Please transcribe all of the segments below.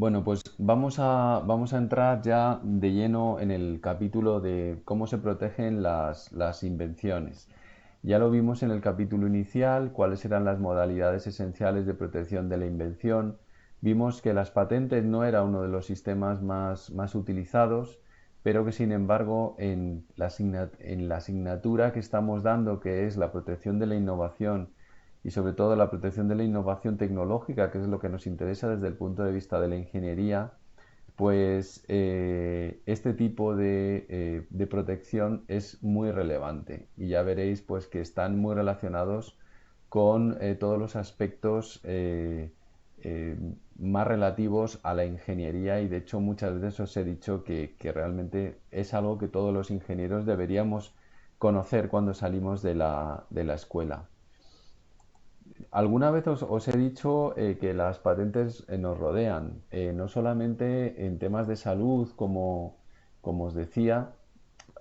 Bueno, pues vamos a entrar ya de lleno en el capítulo de cómo se protegen las invenciones. Ya lo vimos en el capítulo inicial, cuáles eran las modalidades esenciales de protección de la invención. Vimos que las patentes no era uno de los sistemas más utilizados, pero que sin embargo en la asignatura que estamos dando, que es la protección de la innovación y sobre todo la protección de la innovación tecnológica, que es lo que nos interesa desde el punto de vista de la ingeniería, pues este tipo de protección es muy relevante y ya veréis pues que están muy relacionados con todos los aspectos eh, más relativos a la ingeniería y de hecho muchas veces os he dicho que realmente es algo que todos los ingenieros deberíamos conocer cuando salimos de la escuela. Alguna vez os he dicho que las patentes nos rodean, no solamente en temas de salud, como os decía,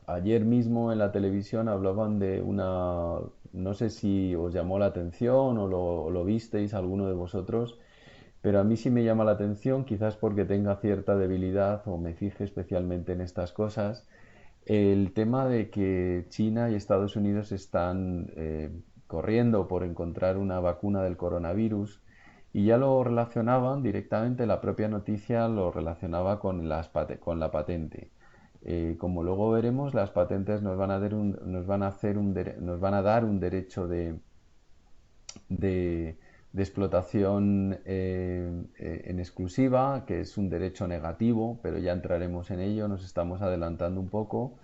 ayer mismo en la televisión hablaban de una, no sé si os llamó la atención o lo visteis alguno de vosotros, pero a mí sí me llama la atención, quizás porque tenga cierta debilidad o me fije especialmente en estas cosas, el tema de que China y Estados Unidos están corriendo por encontrar una vacuna del coronavirus y ya lo relacionaban directamente, la propia noticia lo relacionaba con la patente. Como luego veremos, las patentes nos van a dar un derecho de, de explotación en exclusiva, que es un derecho negativo, pero ya entraremos en ello, nos estamos adelantando un poco.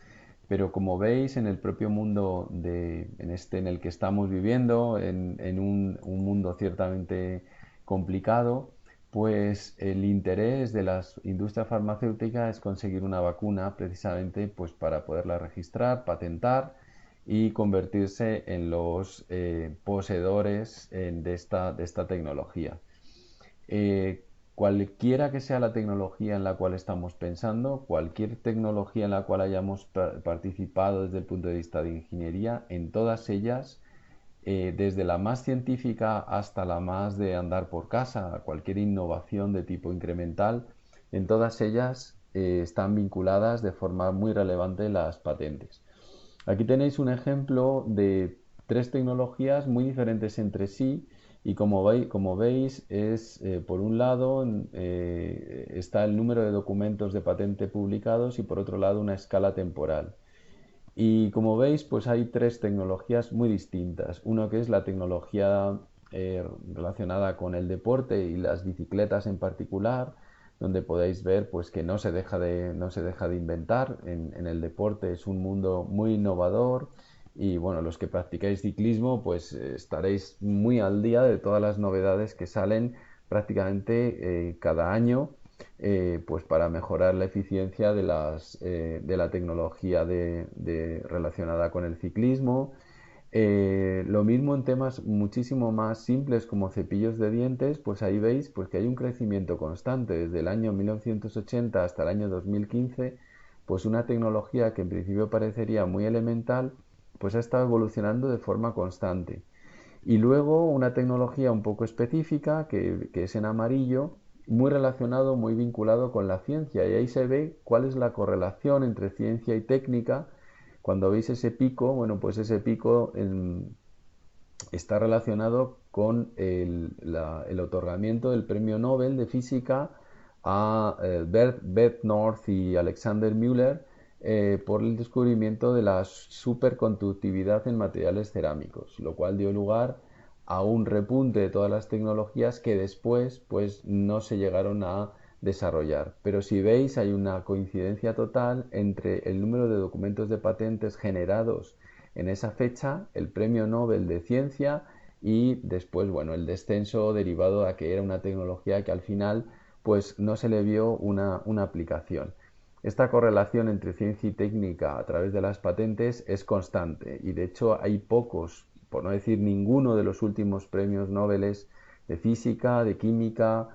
Pero como veis, en el propio mundo en el que estamos viviendo, en un mundo ciertamente complicado, pues el interés de las industrias farmacéuticas es conseguir una vacuna precisamente pues para poderla registrar, patentar y convertirse en los poseedores de esta tecnología. Eh, Cualquiera que sea la tecnología en la cual estamos pensando, cualquier tecnología en la cual hayamos participado desde el punto de vista de ingeniería, en todas ellas, desde la más científica hasta la más de andar por casa, cualquier innovación de tipo incremental, en todas ellas están vinculadas de forma muy relevante las patentes. Aquí tenéis un ejemplo de tres tecnologías muy diferentes entre sí y como veis es, por un lado, está el número de documentos de patente publicados y por otro lado una escala temporal. Y como veis, pues hay tres tecnologías muy distintas. Uno que es la tecnología relacionada con el deporte y las bicicletas en particular, donde podéis ver pues que no se deja de inventar. En el deporte es un mundo muy innovador y bueno, los que practicáis ciclismo pues estaréis muy al día de todas las novedades que salen prácticamente cada año pues para mejorar la eficiencia de la tecnología relacionada con el ciclismo. Lo mismo en temas muchísimo más simples como cepillos de dientes, pues ahí veis pues que hay un crecimiento constante desde el año 1980 hasta el año 2015, pues una tecnología que en principio parecería muy elemental, pues ha estado evolucionando de forma constante. Y luego una tecnología un poco específica, que es en amarillo, muy relacionado, muy vinculado con la ciencia. Y ahí se ve cuál es la correlación entre ciencia y técnica. Cuando veis ese pico, bueno, pues ese pico está relacionado con el otorgamiento del premio Nobel de Física a Bert North y Alexander Müller por el descubrimiento de la superconductividad en materiales cerámicos, lo cual dio lugar a un repunte de todas las tecnologías que después pues no se llegaron a desarrollar. Pero si veis hay una coincidencia total entre el número de documentos de patentes generados en esa fecha, el premio Nobel de Ciencia y después, bueno, el descenso derivado a que era una tecnología que al final pues no se le vio una aplicación. Esta correlación entre ciencia y técnica a través de las patentes es constante y de hecho hay pocos, por no decir ninguno de los últimos premios Nobel de física, de química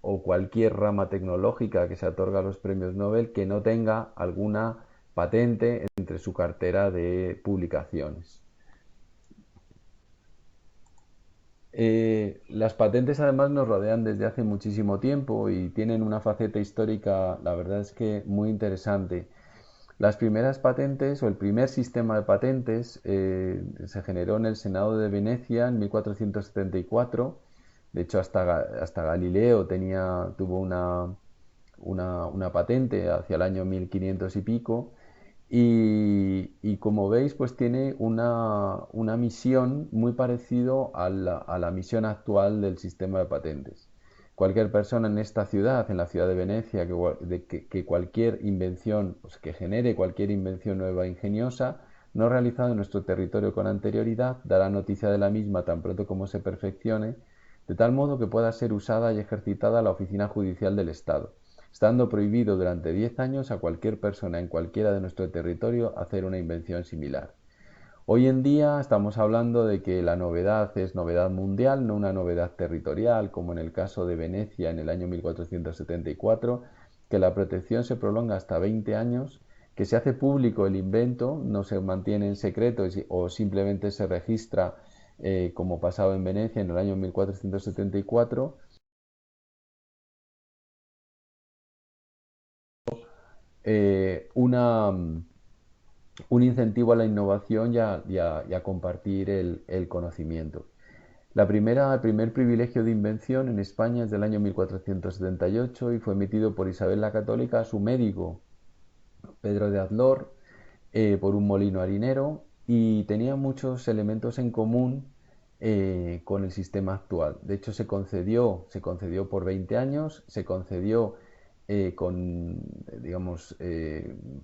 o cualquier rama tecnológica que se otorga a los premios Nobel que no tenga alguna patente entre su cartera de publicaciones. Las patentes además nos rodean desde hace muchísimo tiempo y tienen una faceta histórica, la verdad es que muy interesante. Las primeras patentes o el primer sistema de patentes se generó en el Senado de Venecia en 1474. De hecho, hasta Galileo tuvo una patente hacia el año 1500 y pico. Y como veis, pues tiene una misión muy parecido a la misión actual del sistema de patentes. Cualquier persona en esta ciudad, en la ciudad de Venecia, que cualquier invención, pues que genere cualquier invención nueva e ingeniosa, no realizada en nuestro territorio con anterioridad, dará noticia de la misma tan pronto como se perfeccione, de tal modo que pueda ser usada y ejercitada la oficina judicial del Estado, estando prohibido durante 10 años a cualquier persona en cualquiera de nuestro territorio hacer una invención similar. Hoy en día estamos hablando de que la novedad es novedad mundial, no una novedad territorial, como en el caso de Venecia en el año 1474, que la protección se prolonga hasta 20 años, que se hace público el invento, no se mantiene en secreto o simplemente se registra, como pasaba en Venecia en el año 1474, un incentivo a la innovación y a compartir el conocimiento. El primer privilegio de invención en España es del año 1478 y fue emitido por Isabel la Católica a su médico, Pedro de Adlor, por un molino harinero, y tenía muchos elementos en común con el sistema actual. De hecho, se concedió por 20 años, se concedió con, digamos,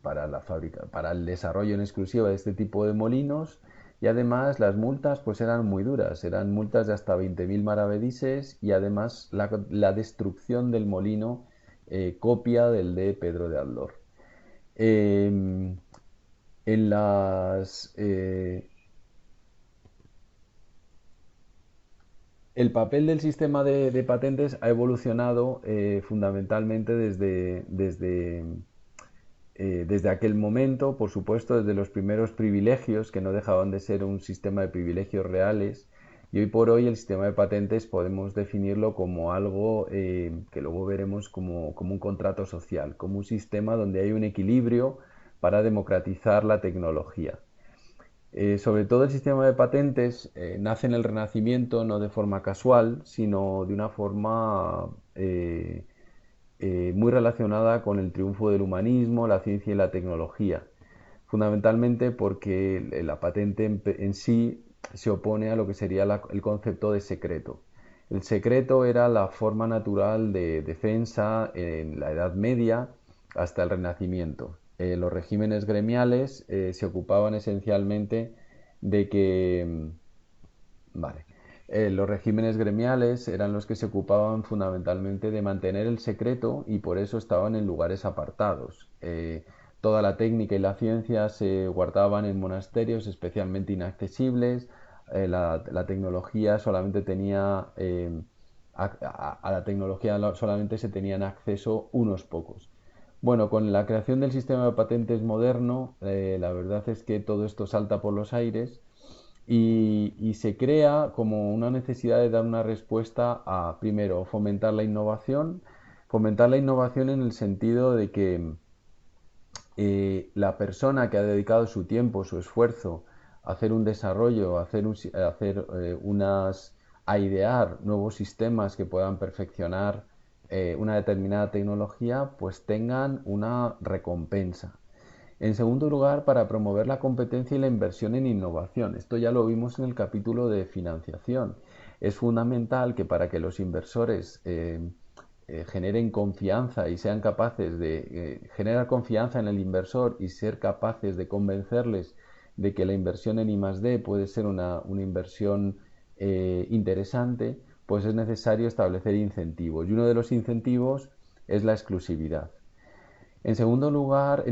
para el desarrollo en exclusiva de este tipo de molinos, y además las multas pues eran muy duras, eran multas de hasta 20.000 maravedises, y además la destrucción del molino, copia del de Pedro de Aldor. Eh, en las, el papel del sistema de patentes ha evolucionado fundamentalmente desde aquel momento, por supuesto, desde los primeros privilegios, que no dejaban de ser un sistema de privilegios reales, y hoy por hoy el sistema de patentes podemos definirlo como algo que luego veremos como un contrato social, como un sistema donde hay un equilibrio para democratizar la tecnología. Sobre todo el sistema de patentes nace en el Renacimiento no de forma casual, sino de una forma muy relacionada con el triunfo del humanismo, la ciencia y la tecnología. Fundamentalmente porque la patente en sí se opone a lo que sería el concepto de secreto. El secreto era la forma natural de defensa en la Edad Media hasta el Renacimiento. Los regímenes gremiales se ocupaban esencialmente de que, vale, los regímenes gremiales eran los que se ocupaban fundamentalmente de mantener el secreto y por eso estaban en lugares apartados. Toda la técnica y la ciencia se guardaban en monasterios especialmente inaccesibles. La tecnología solamente tenía a la tecnología solamente se tenían acceso unos pocos. Bueno, con la creación del sistema de patentes moderno, la verdad es que todo esto salta por los aires y se crea como una necesidad de dar una respuesta a, primero, fomentar la innovación en el sentido de que la persona que ha dedicado su tiempo, su esfuerzo a hacer un desarrollo, a idear nuevos sistemas que puedan perfeccionar una determinada tecnología, pues tengan una recompensa. En segundo lugar, para promover la competencia y la inversión en innovación. Esto ya lo vimos en el capítulo de financiación. Es fundamental que para que los inversores generen confianza y sean capaces de generar confianza en el inversor y ser capaces de convencerles de que la inversión en I+D puede ser una inversión interesante, pues es necesario establecer incentivos. Y uno de los incentivos es la exclusividad. En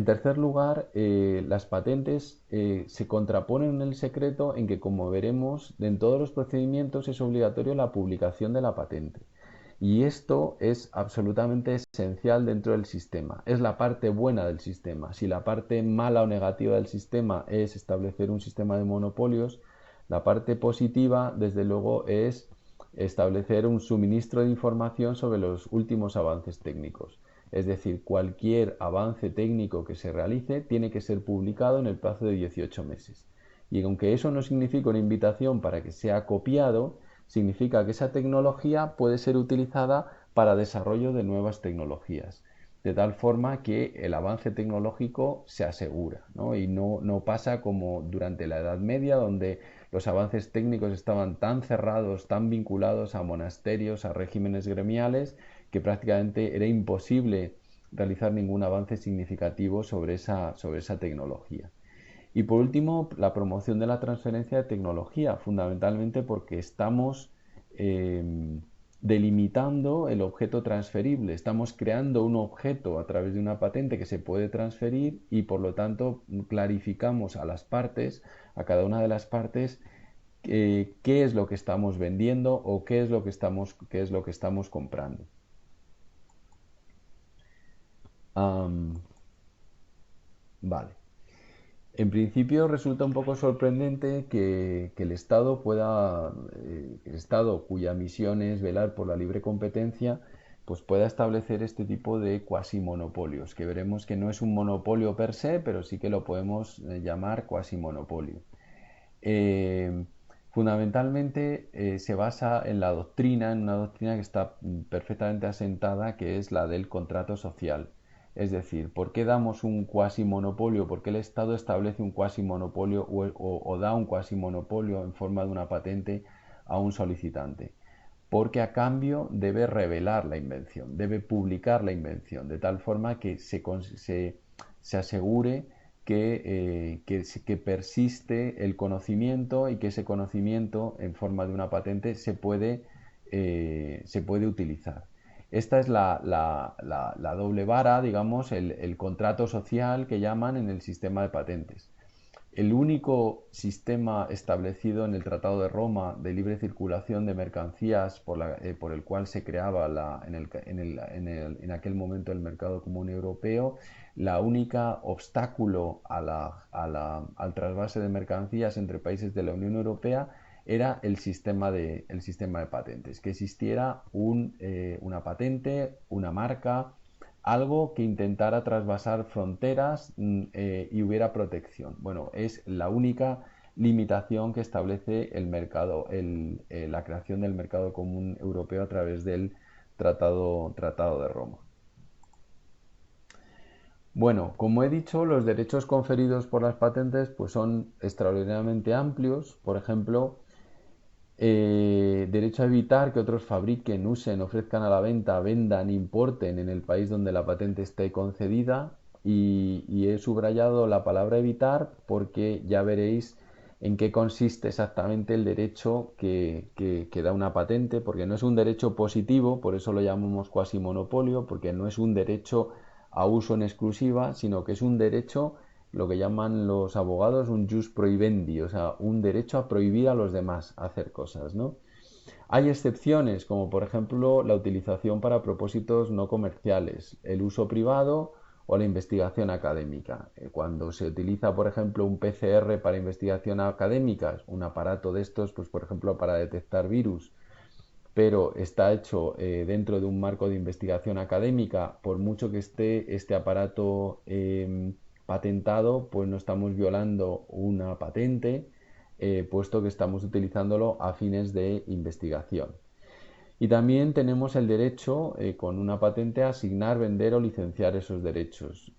tercer lugar, las patentes se contraponen en el secreto en que, como veremos, en todos los procedimientos es obligatorio la publicación de la patente. Y esto es absolutamente esencial dentro del sistema. Es la parte buena del sistema. Si la parte mala o negativa del sistema es establecer un sistema de monopolios, la parte positiva, desde luego, es establecer un suministro de información sobre los últimos avances técnicos. Es decir, cualquier avance técnico que se realice tiene que ser publicado en el plazo de 18 meses. Y aunque eso no significa una invitación para que sea copiado, significa que esa tecnología puede ser utilizada para desarrollo de nuevas tecnologías, de tal forma que el avance tecnológico se asegura, ¿no? Y no pasa como durante la Edad Media, donde los avances técnicos estaban tan cerrados, tan vinculados a monasterios, a regímenes gremiales, que prácticamente era imposible realizar ningún avance significativo sobre esa tecnología. Y por último, la promoción de la transferencia de tecnología, fundamentalmente porque estamos eh, delimitando el objeto transferible, estamos creando un objeto a través de una patente que se puede transferir y por lo tanto clarificamos a las partes, a cada una de las partes, qué es lo que estamos vendiendo o qué es lo que estamos comprando. Um, vale. En principio resulta un poco sorprendente que el Estado cuya misión es velar por la libre competencia, pues pueda establecer este tipo de cuasimonopolios, que veremos que no es un monopolio per se, pero sí que lo podemos llamar cuasimonopolio. Eh, Fundamentalmente se basa en la doctrina, en una doctrina que está perfectamente asentada, que es la del contrato social. Es decir, ¿por qué damos un cuasimonopolio? ¿Por qué el Estado establece un cuasimonopolio o da un cuasimonopolio en forma de una patente a un solicitante? Porque a cambio debe revelar la invención, debe publicar la invención, de tal forma que se asegure que persiste el conocimiento y que ese conocimiento en forma de una patente se puede utilizar. Esta es la doble vara, digamos, el contrato social que llaman en el sistema de patentes. El único sistema establecido en el Tratado de Roma de libre circulación de mercancías por el cual se creaba en aquel momento el mercado común europeo, la única obstáculo al trasvase de mercancías entre países de la Unión Europea era el sistema de patentes, que existiera una patente, una marca, algo que intentara trasvasar fronteras y hubiera protección. Bueno, es la única limitación que establece el mercado, la creación del mercado común europeo a través del Tratado de Roma. Bueno, como he dicho, los derechos conferidos por las patentes pues son extraordinariamente amplios. Por ejemplo, derecho a evitar que otros fabriquen, usen, ofrezcan a la venta, vendan, importen en el país donde la patente esté concedida. Y he subrayado la palabra evitar porque ya veréis en qué consiste exactamente el derecho que da una patente, porque no es un derecho positivo, por eso lo llamamos cuasi monopolio, porque no es un derecho a uso en exclusiva, sino que es un derecho, lo que llaman los abogados, un jus prohibendi, o sea, un derecho a prohibir a los demás hacer cosas, ¿no? Hay excepciones, como por ejemplo la utilización para propósitos no comerciales, el uso privado o la investigación académica. Cuando se utiliza, por ejemplo, un PCR para investigación académica, un aparato de estos, pues por ejemplo, para detectar virus, pero está hecho dentro de un marco de investigación académica, por mucho que esté este aparato patentado, pues no estamos violando una patente, puesto que estamos utilizándolo a fines de investigación. Y también tenemos el derecho, con una patente, a asignar, vender o licenciar esos derechos.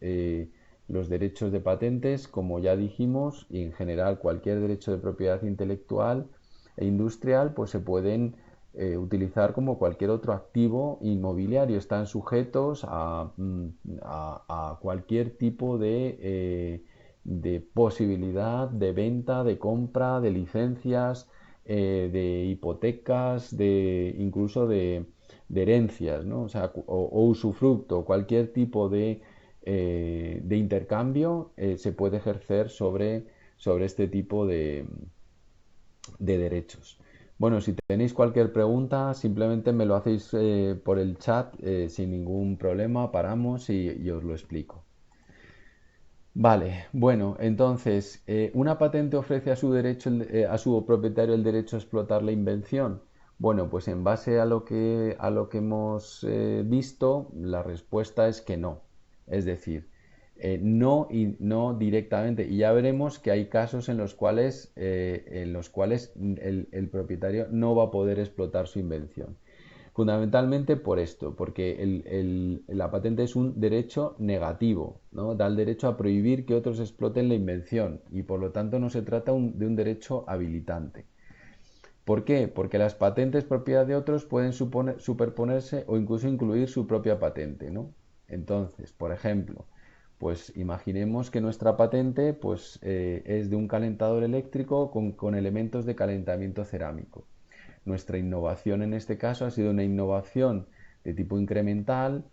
Los derechos de patentes, como ya dijimos, y en general cualquier derecho de propiedad intelectual e industrial, pues se pueden utilizar como cualquier otro activo inmobiliario. Están sujetos a cualquier tipo de posibilidad de venta, de compra, de licencias, de hipotecas, incluso de herencias, ¿no? O sea, o usufructo, cualquier tipo de intercambio se puede ejercer sobre este tipo de derechos. Bueno, si tenéis cualquier pregunta, simplemente me lo hacéis por el chat sin ningún problema, paramos y os lo explico. Vale, bueno, entonces, ¿una patente ofrece a su propietario el derecho a explotar la invención? Bueno, pues en base a lo que hemos visto, la respuesta es que no. Es decir, no y no directamente. Y ya veremos que hay casos en los cuales el propietario no va a poder explotar su invención. Fundamentalmente por esto, porque la patente es un derecho negativo, ¿no? Da el derecho a prohibir que otros exploten la invención y por lo tanto no se trata de un derecho habilitante. ¿Por qué? Porque las patentes propiedad de otros pueden superponerse o incluso incluir su propia patente, ¿no? Entonces, por ejemplo, pues imaginemos que nuestra patente pues, es de un calentador eléctrico con elementos de calentamiento cerámico. Nuestra innovación en este caso ha sido una innovación de tipo incremental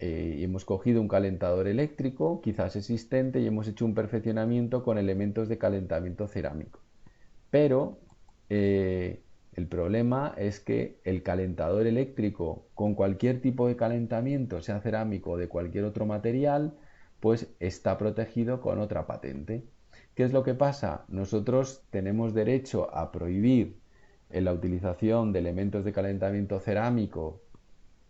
y hemos cogido un calentador eléctrico, quizás existente, y hemos hecho un perfeccionamiento con elementos de calentamiento cerámico. Pero eh, el problema es que el calentador eléctrico con cualquier tipo de calentamiento, sea cerámico o de cualquier otro material, pues está protegido con otra patente. ¿Qué es lo que pasa? Nosotros tenemos derecho a prohibir la utilización de elementos de calentamiento cerámico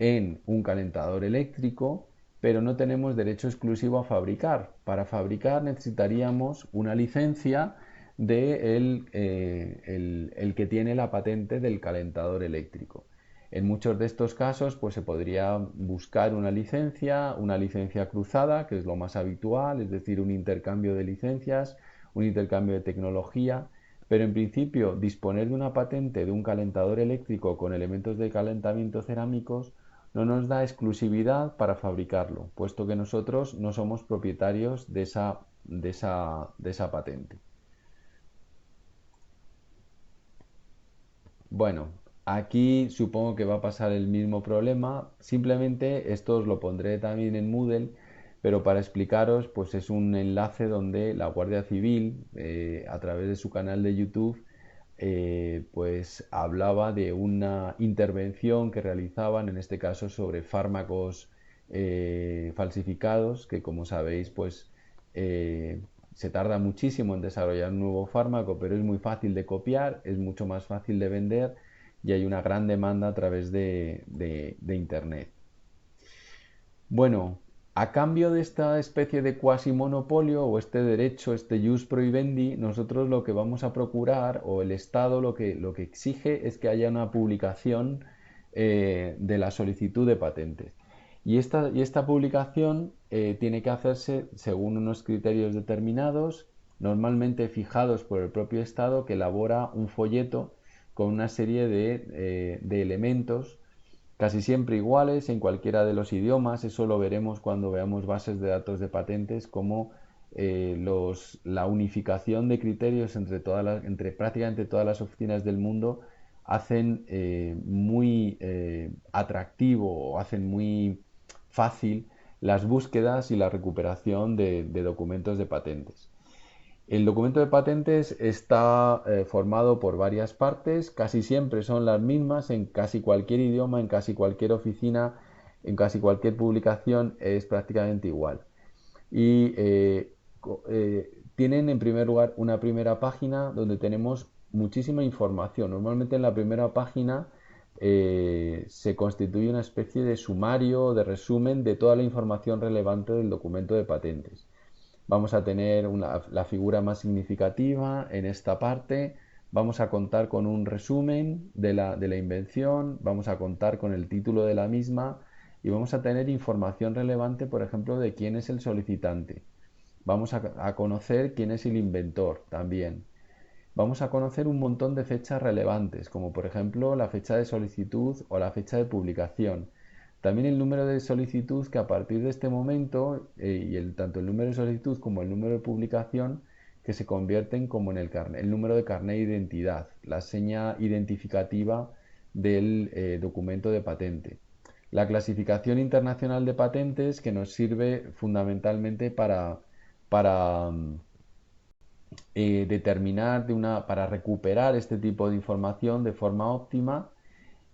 en un calentador eléctrico, pero no tenemos derecho exclusivo a fabricar. Para fabricar necesitaríamos una licencia de el que tiene la patente del calentador eléctrico. En muchos de estos casos, pues se podría buscar una licencia cruzada, que es lo más habitual, es decir, un intercambio de licencias, un intercambio de tecnología, pero en principio disponer de una patente de un calentador eléctrico con elementos de calentamiento cerámicos no nos da exclusividad para fabricarlo, puesto que nosotros no somos propietarios de esa patente. Bueno, aquí supongo que va a pasar el mismo problema. Simplemente esto os lo pondré también en Moodle, pero para explicaros, pues es un enlace donde la Guardia Civil, a través de su canal de YouTube, pues hablaba de una intervención que realizaban, en este caso, sobre fármacos falsificados, que como sabéis, pues se tarda muchísimo en desarrollar un nuevo fármaco, pero es muy fácil de copiar, es mucho más fácil de vender y hay una gran demanda a través de Internet. Bueno, a cambio de esta especie de cuasi monopolio o este derecho, este jus prohibendi, nosotros lo que vamos a procurar o el Estado lo que exige es que haya una publicación de la solicitud de patentes. Y esta publicación tiene que hacerse según unos criterios determinados, normalmente fijados por el propio Estado, que elabora un folleto con una serie de elementos casi siempre iguales en cualquiera de los idiomas. Eso lo veremos cuando veamos bases de datos de patentes, como la unificación de criterios entre prácticamente todas las oficinas del mundo hacen muy atractivo o hacen muy fácil las búsquedas y la recuperación de documentos de patentes. El documento de patentes está formado por varias partes, casi siempre son las mismas en casi cualquier idioma, en casi cualquier oficina, en casi cualquier publicación es prácticamente igual. Y tienen en primer lugar una primera página donde tenemos muchísima información. Normalmente en la primera página se constituye una especie de sumario, de resumen de toda la información relevante del documento de patentes. Vamos a tener la figura más significativa en esta parte. Vamos a contar con un resumen de la invención. Vamos a contar con el título de la misma. Y vamos a tener información relevante, por ejemplo, de quién es el solicitante. Vamos a conocer quién es el inventor también. Vamos a conocer un montón de fechas relevantes, como por ejemplo la fecha de solicitud o la fecha de publicación. También el número de solicitud, que a partir de este momento, tanto el número de solicitud como el número de publicación, que se convierten como en el número de carnet de identidad, la seña identificativa del documento de patente. La clasificación internacional de patentes, que nos sirve fundamentalmente para determinar para recuperar este tipo de información de forma óptima.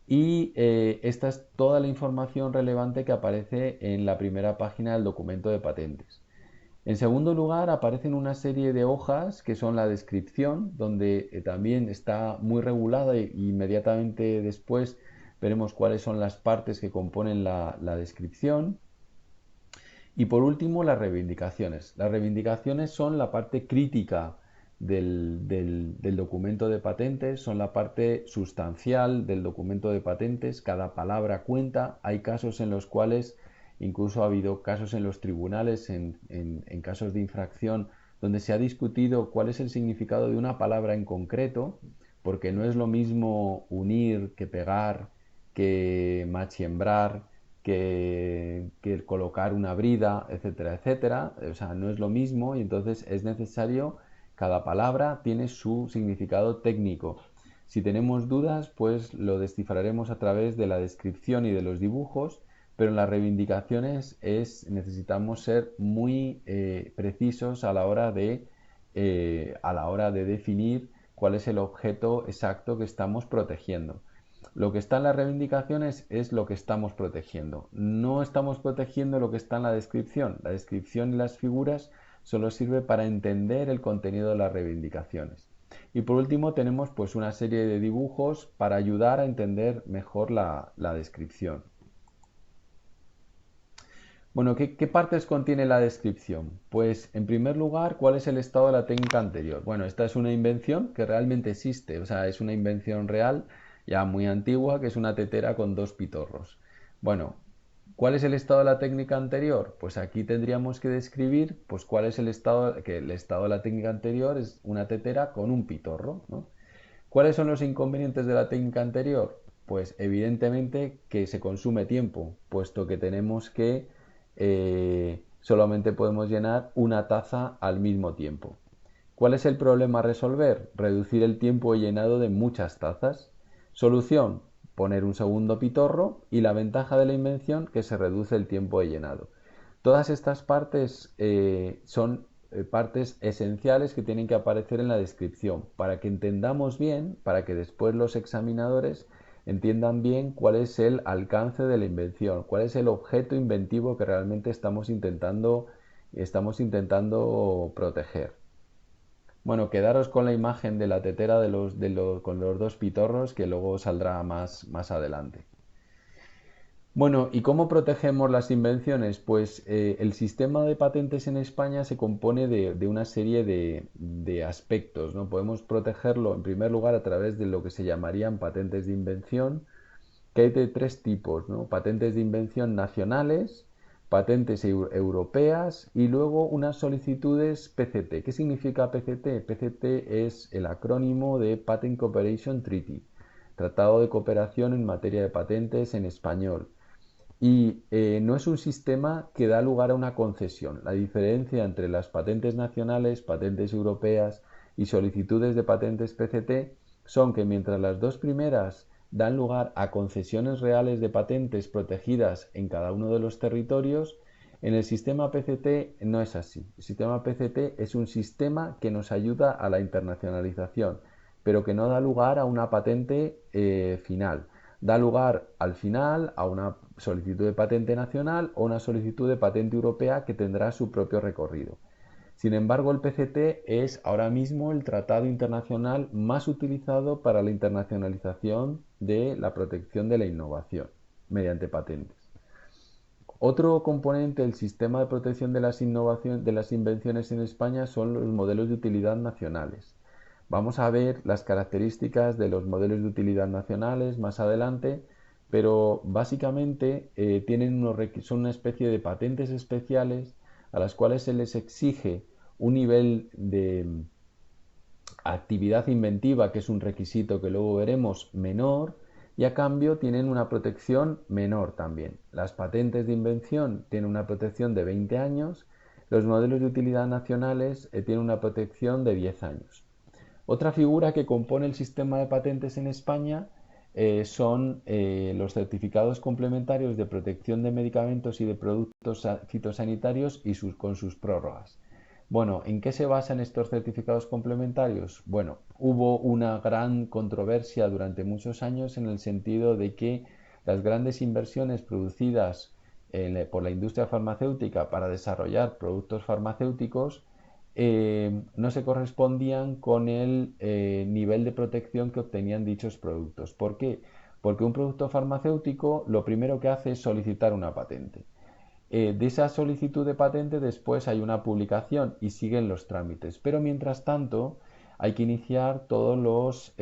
Y esta es toda la información relevante que aparece en la primera página del documento de patentes. En segundo lugar, aparecen una serie de hojas que son la descripción, donde también está muy regulada e inmediatamente después veremos cuáles son las partes que componen la descripción. Y por último, las reivindicaciones. Las reivindicaciones son la parte crítica del documento de patentes, son la parte sustancial del documento de patentes. Cada palabra cuenta. Hay casos en los cuales, incluso ha habido casos en los tribunales, en casos de infracción, donde se ha discutido cuál es el significado de una palabra en concreto, porque no es lo mismo unir que pegar, que machiembrar, que colocar una brida, etcétera, etcétera. O sea, no es lo mismo y entonces es necesario, cada palabra tiene su significado técnico. Si tenemos dudas, pues lo descifraremos a través de la descripción y de los dibujos, pero en las reivindicaciones necesitamos ser muy precisos a la hora de definir cuál es el objeto exacto que estamos protegiendo. Lo que está en las reivindicaciones es lo que estamos protegiendo. No estamos protegiendo lo que está en la descripción. La descripción y las figuras solo sirve para entender el contenido de las reivindicaciones. Y por último tenemos pues una serie de dibujos para ayudar a entender mejor la descripción. Bueno, ¿qué partes contiene la descripción? Pues, en primer lugar, ¿cuál es el estado de la técnica anterior? Bueno, esta es una invención que realmente existe, o sea, es una invención real, ya muy antigua, que es una tetera con dos pitorros. Bueno, ¿cuál es el estado de la técnica anterior? Pues aquí tendríamos que describir, pues, cuál es el estado, que el estado de la técnica anterior es una tetera con un pitorro, ¿no? ¿Cuáles son los inconvenientes de la técnica anterior? Pues evidentemente que se consume tiempo, puesto que tenemos que solamente podemos llenar una taza al mismo tiempo. ¿Cuál es el problema a resolver? Reducir el tiempo llenado de muchas tazas. Solución, poner un segundo pitorro y la ventaja de la invención que se reduce el tiempo de llenado. Todas estas partes son partes esenciales que tienen que aparecer en la descripción para que entendamos bien, para que después los examinadores entiendan bien cuál es el alcance de la invención, cuál es el objeto inventivo que realmente estamos intentando proteger. Bueno, quedaros con la imagen de la tetera con los dos pitorros que luego saldrá más adelante. Bueno, ¿y cómo protegemos las invenciones? Pues el sistema de patentes en España se compone de una serie de aspectos, ¿no? Podemos protegerlo en primer lugar a través de lo que se llamarían patentes de invención, que hay de tres tipos, ¿no? Patentes de invención nacionales, patentes europeas y luego unas solicitudes PCT. ¿Qué significa PCT? PCT es el acrónimo de Patent Cooperation Treaty, Tratado de Cooperación en materia de patentes en español. Y no es un sistema que da lugar a una concesión. La diferencia entre las patentes nacionales, patentes europeas y solicitudes de patentes PCT son que mientras las dos primeras dan lugar a concesiones reales de patentes protegidas en cada uno de los territorios, en el sistema PCT no es así. El sistema PCT es un sistema que nos ayuda a la internacionalización, pero que no da lugar a una patente final. Da lugar al final a una solicitud de patente nacional o una solicitud de patente europea que tendrá su propio recorrido. Sin embargo, el PCT es ahora mismo el tratado internacional más utilizado para la internacionalización de la protección de la innovación mediante patentes. Otro componente del sistema de protección de las invenciones en España son los modelos de utilidad nacionales. Vamos a ver las características de los modelos de utilidad nacionales más adelante, pero básicamente son una especie de patentes especiales a las cuales se les exige un nivel de actividad inventiva, que es un requisito que luego veremos, menor, y a cambio tienen una protección menor también. Las patentes de invención tienen una protección de 20 años, los modelos de utilidad nacionales tienen una protección de 10 años. Otra figura que compone el sistema de patentes en España son los certificados complementarios de protección de medicamentos y de productos fitosanitarios con sus prórrogas. Bueno, ¿en qué se basan estos certificados complementarios? Bueno, hubo una gran controversia durante muchos años en el sentido de que las grandes inversiones producidas por la industria farmacéutica para desarrollar productos farmacéuticos no se correspondían con el nivel de protección que obtenían dichos productos. ¿Por qué? Porque un producto farmacéutico lo primero que hace es solicitar una patente. De esa solicitud de patente después hay una publicación y siguen los trámites. Pero mientras tanto hay que iniciar todos los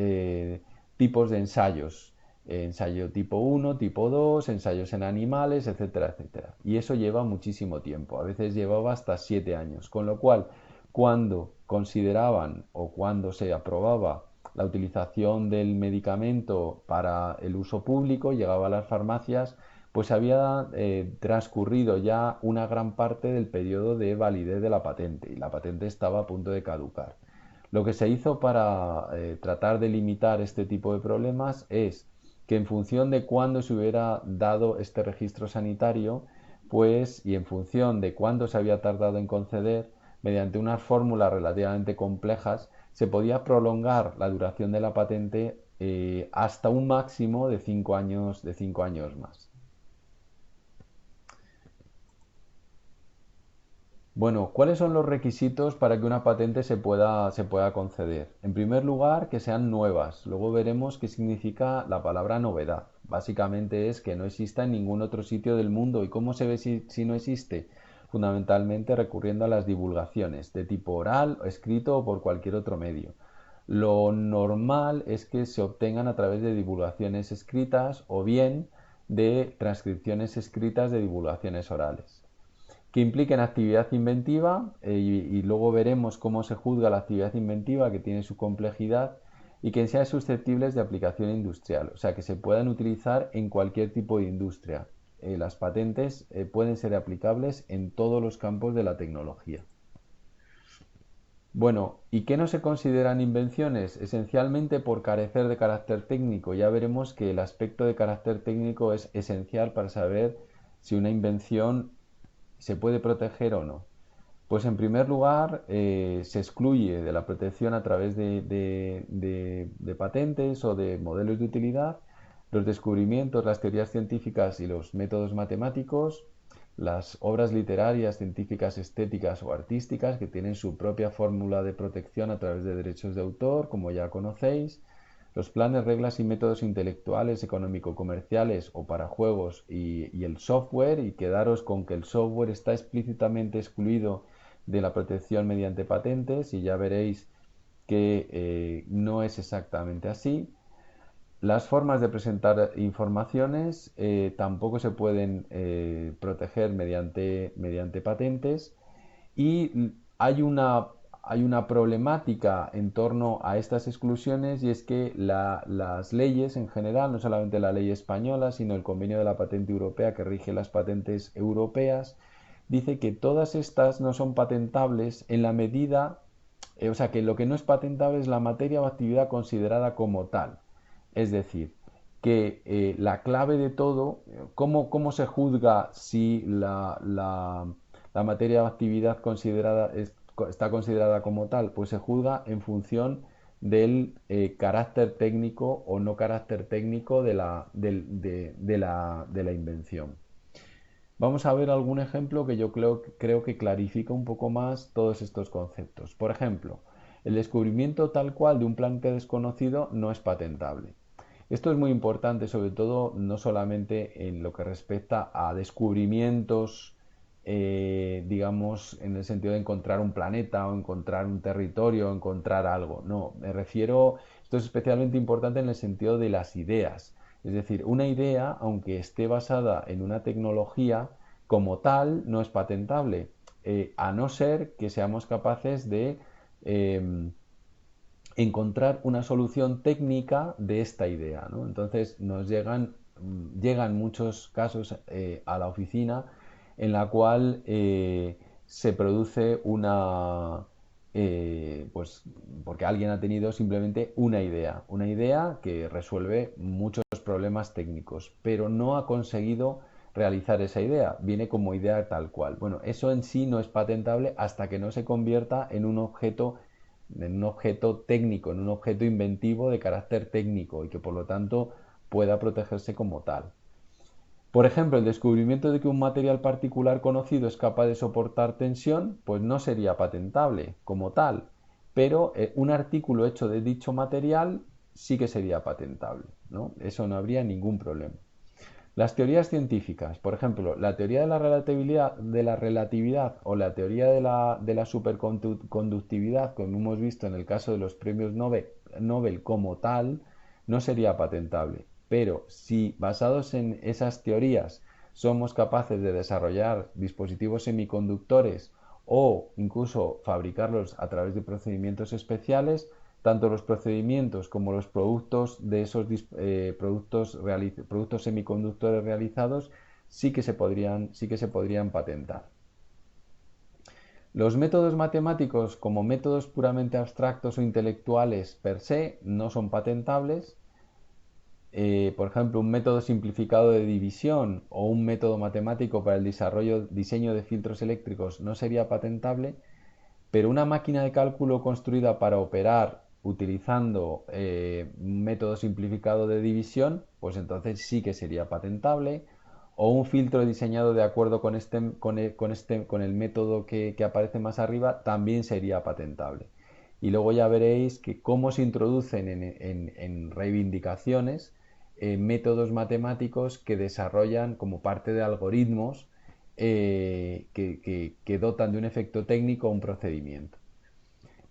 tipos de ensayos. Ensayo tipo 1, tipo 2, ensayos en animales, etcétera, etcétera. Y eso lleva muchísimo tiempo. A veces llevaba hasta 7 años. Con lo cual, cuando consideraban o cuando se aprobaba la utilización del medicamento para el uso público, llegaba a las farmacias, pues había transcurrido ya una gran parte del periodo de validez de la patente y la patente estaba a punto de caducar. Lo que se hizo para tratar de limitar este tipo de problemas es que en función de cuándo se hubiera dado este registro sanitario, pues y en función de cuándo se había tardado en conceder, mediante unas fórmulas relativamente complejas, se podía prolongar la duración de la patente hasta un máximo de 5 años más. Bueno, ¿cuáles son los requisitos para que una patente se pueda conceder? En primer lugar, que sean nuevas. Luego veremos qué significa la palabra novedad. Básicamente es que no exista en ningún otro sitio del mundo. ¿Y cómo se ve si no existe? Fundamentalmente recurriendo a las divulgaciones de tipo oral, escrito o por cualquier otro medio. Lo normal es que se obtengan a través de divulgaciones escritas o bien de transcripciones escritas de divulgaciones orales que impliquen actividad inventiva y luego veremos cómo se juzga la actividad inventiva que tiene su complejidad y que sean susceptibles de aplicación industrial, o sea que se puedan utilizar en cualquier tipo de industria. Las patentes pueden ser aplicables en todos los campos de la tecnología. Bueno, ¿y qué no se consideran invenciones? Esencialmente por carecer de carácter técnico. Ya veremos que el aspecto de carácter técnico es esencial para saber si una invención se puede proteger o no. Pues en primer lugar, se excluye de la protección a través de patentes o de modelos de utilidad los descubrimientos, las teorías científicas y los métodos matemáticos, las obras literarias, científicas, estéticas o artísticas que tienen su propia fórmula de protección a través de derechos de autor, como ya conocéis, los planes, reglas y métodos intelectuales, económico-comerciales o para juegos y el software, y quedaros con que el software está explícitamente excluido de la protección mediante patentes y ya veréis que no es exactamente así. Las formas de presentar informaciones tampoco se pueden proteger mediante patentes y hay una problemática en torno a estas exclusiones y es que las leyes en general, no solamente la ley española, sino el convenio de la patente europea que rige las patentes europeas, dice que todas estas no son patentables en la medida, o sea, que lo que no es patentable es la materia o actividad considerada como tal. Es decir, que la clave de todo, ¿cómo se juzga si la materia o actividad está considerada como tal? Pues se juzga en función del carácter técnico o no carácter técnico de la invención. Vamos a ver algún ejemplo que yo creo que clarifica un poco más todos estos conceptos. Por ejemplo, el descubrimiento tal cual de un planeta desconocido no es patentable. Esto es muy importante, sobre todo no solamente en lo que respecta a descubrimientos, digamos, en el sentido de encontrar un planeta o encontrar un territorio o encontrar algo. No, esto es especialmente importante en el sentido de las ideas. Es decir, una idea, aunque esté basada en una tecnología, como tal, no es patentable, a no ser que seamos capaces de encontrar una solución técnica de esta idea, ¿no? Entonces llegan muchos casos a la oficina en la cual se produce pues porque alguien ha tenido simplemente una idea que resuelve muchos problemas técnicos, pero no ha conseguido realizar esa idea, viene como idea tal cual. Bueno, eso en sí no es patentable hasta que no se convierta en un objeto técnico, en un objeto inventivo de carácter técnico y que por lo tanto pueda protegerse como tal. Por ejemplo, el descubrimiento de que un material particular conocido es capaz de soportar tensión, pues no sería patentable como tal, pero un artículo hecho de dicho material sí que sería patentable, ¿no? Eso no habría ningún problema. Las teorías científicas, por ejemplo, la teoría de la relatividad o la teoría de la superconductividad, como hemos visto en el caso de los premios Nobel como tal, no sería patentable. Pero si basados en esas teorías somos capaces de desarrollar dispositivos semiconductores o incluso fabricarlos a través de procedimientos especiales, tanto los procedimientos como los productos de esos productos semiconductores realizados sí que se podrían patentar. Los métodos matemáticos como métodos puramente abstractos o intelectuales per se no son patentables. Por ejemplo, un método simplificado de división o un método matemático para el diseño de filtros eléctricos no sería patentable, pero una máquina de cálculo construida para operar utilizando un método simplificado de división, pues entonces sí que sería patentable. O un filtro diseñado de acuerdo con el método que aparece más arriba, también sería patentable. Y luego ya veréis que cómo se introducen en reivindicaciones métodos matemáticos que desarrollan como parte de algoritmos que dotan de un efecto técnico a un procedimiento.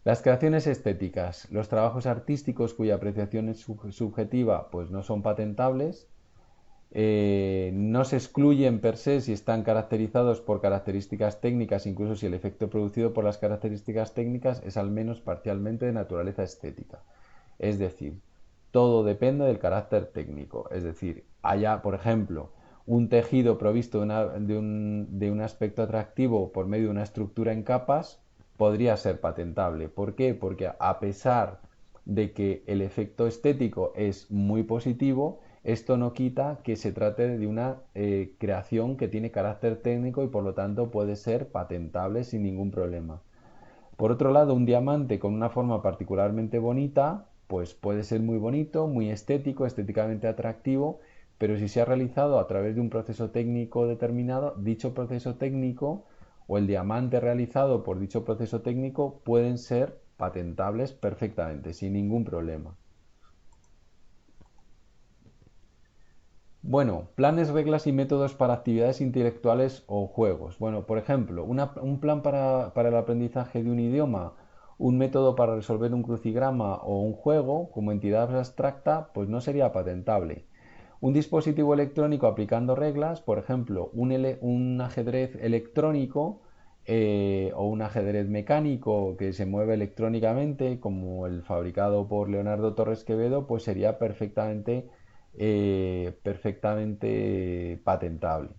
Las creaciones estéticas, los trabajos artísticos cuya apreciación es subjetiva, pues no son patentables, no se excluyen per se si están caracterizados por características técnicas, incluso si el efecto producido por las características técnicas es al menos parcialmente de naturaleza estética. Es decir, todo depende del carácter técnico. Es decir, haya, por ejemplo, un tejido provisto de un aspecto atractivo por medio de una estructura en capas, podría ser patentable. ¿Por qué? Porque a pesar de que el efecto estético es muy positivo, esto no quita que se trate de una creación que tiene carácter técnico y por lo tanto puede ser patentable sin ningún problema. Por otro lado, un diamante con una forma particularmente bonita, pues puede ser muy bonito, muy estético, estéticamente atractivo, pero si se ha realizado a través de un proceso técnico determinado, dicho proceso técnico o el diamante realizado por dicho proceso técnico pueden ser patentables perfectamente, sin ningún problema. Bueno, planes, reglas y métodos para actividades intelectuales o juegos. Bueno, por ejemplo, un plan para el aprendizaje de un idioma, un método para resolver un crucigrama o un juego como entidad abstracta, pues no sería patentable. Un dispositivo electrónico aplicando reglas, por ejemplo, un ajedrez electrónico o un ajedrez mecánico que se mueve electrónicamente, como el fabricado por Leonardo Torres Quevedo, pues sería perfectamente patentable.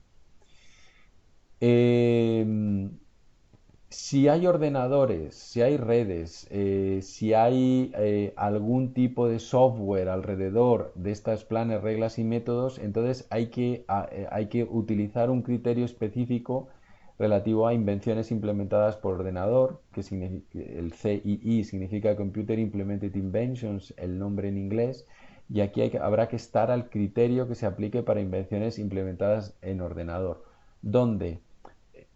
Eh, si hay ordenadores, si hay redes, si hay algún tipo de software alrededor de estos planes, reglas y métodos, entonces hay que utilizar un criterio específico relativo a invenciones implementadas por ordenador, que el CII significa Computer Implemented Inventions, el nombre en inglés, y aquí habrá que estar al criterio que se aplique para invenciones implementadas en ordenador, donde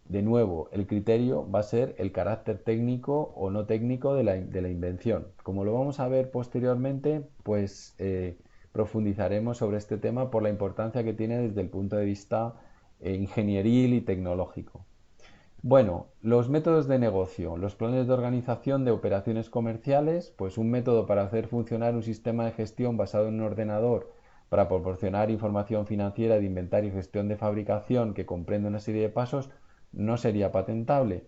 de nuevo, el criterio va a ser el carácter técnico o no técnico de la invención. Como lo vamos a ver posteriormente, pues profundizaremos sobre este tema por la importancia que tiene desde el punto de vista ingenieril y tecnológico. Bueno, los métodos de negocio, los planes de organización de operaciones comerciales, pues un método para hacer funcionar un sistema de gestión basado en un ordenador para proporcionar información financiera de inventario y gestión de fabricación que comprende una serie de pasos, no sería patentable.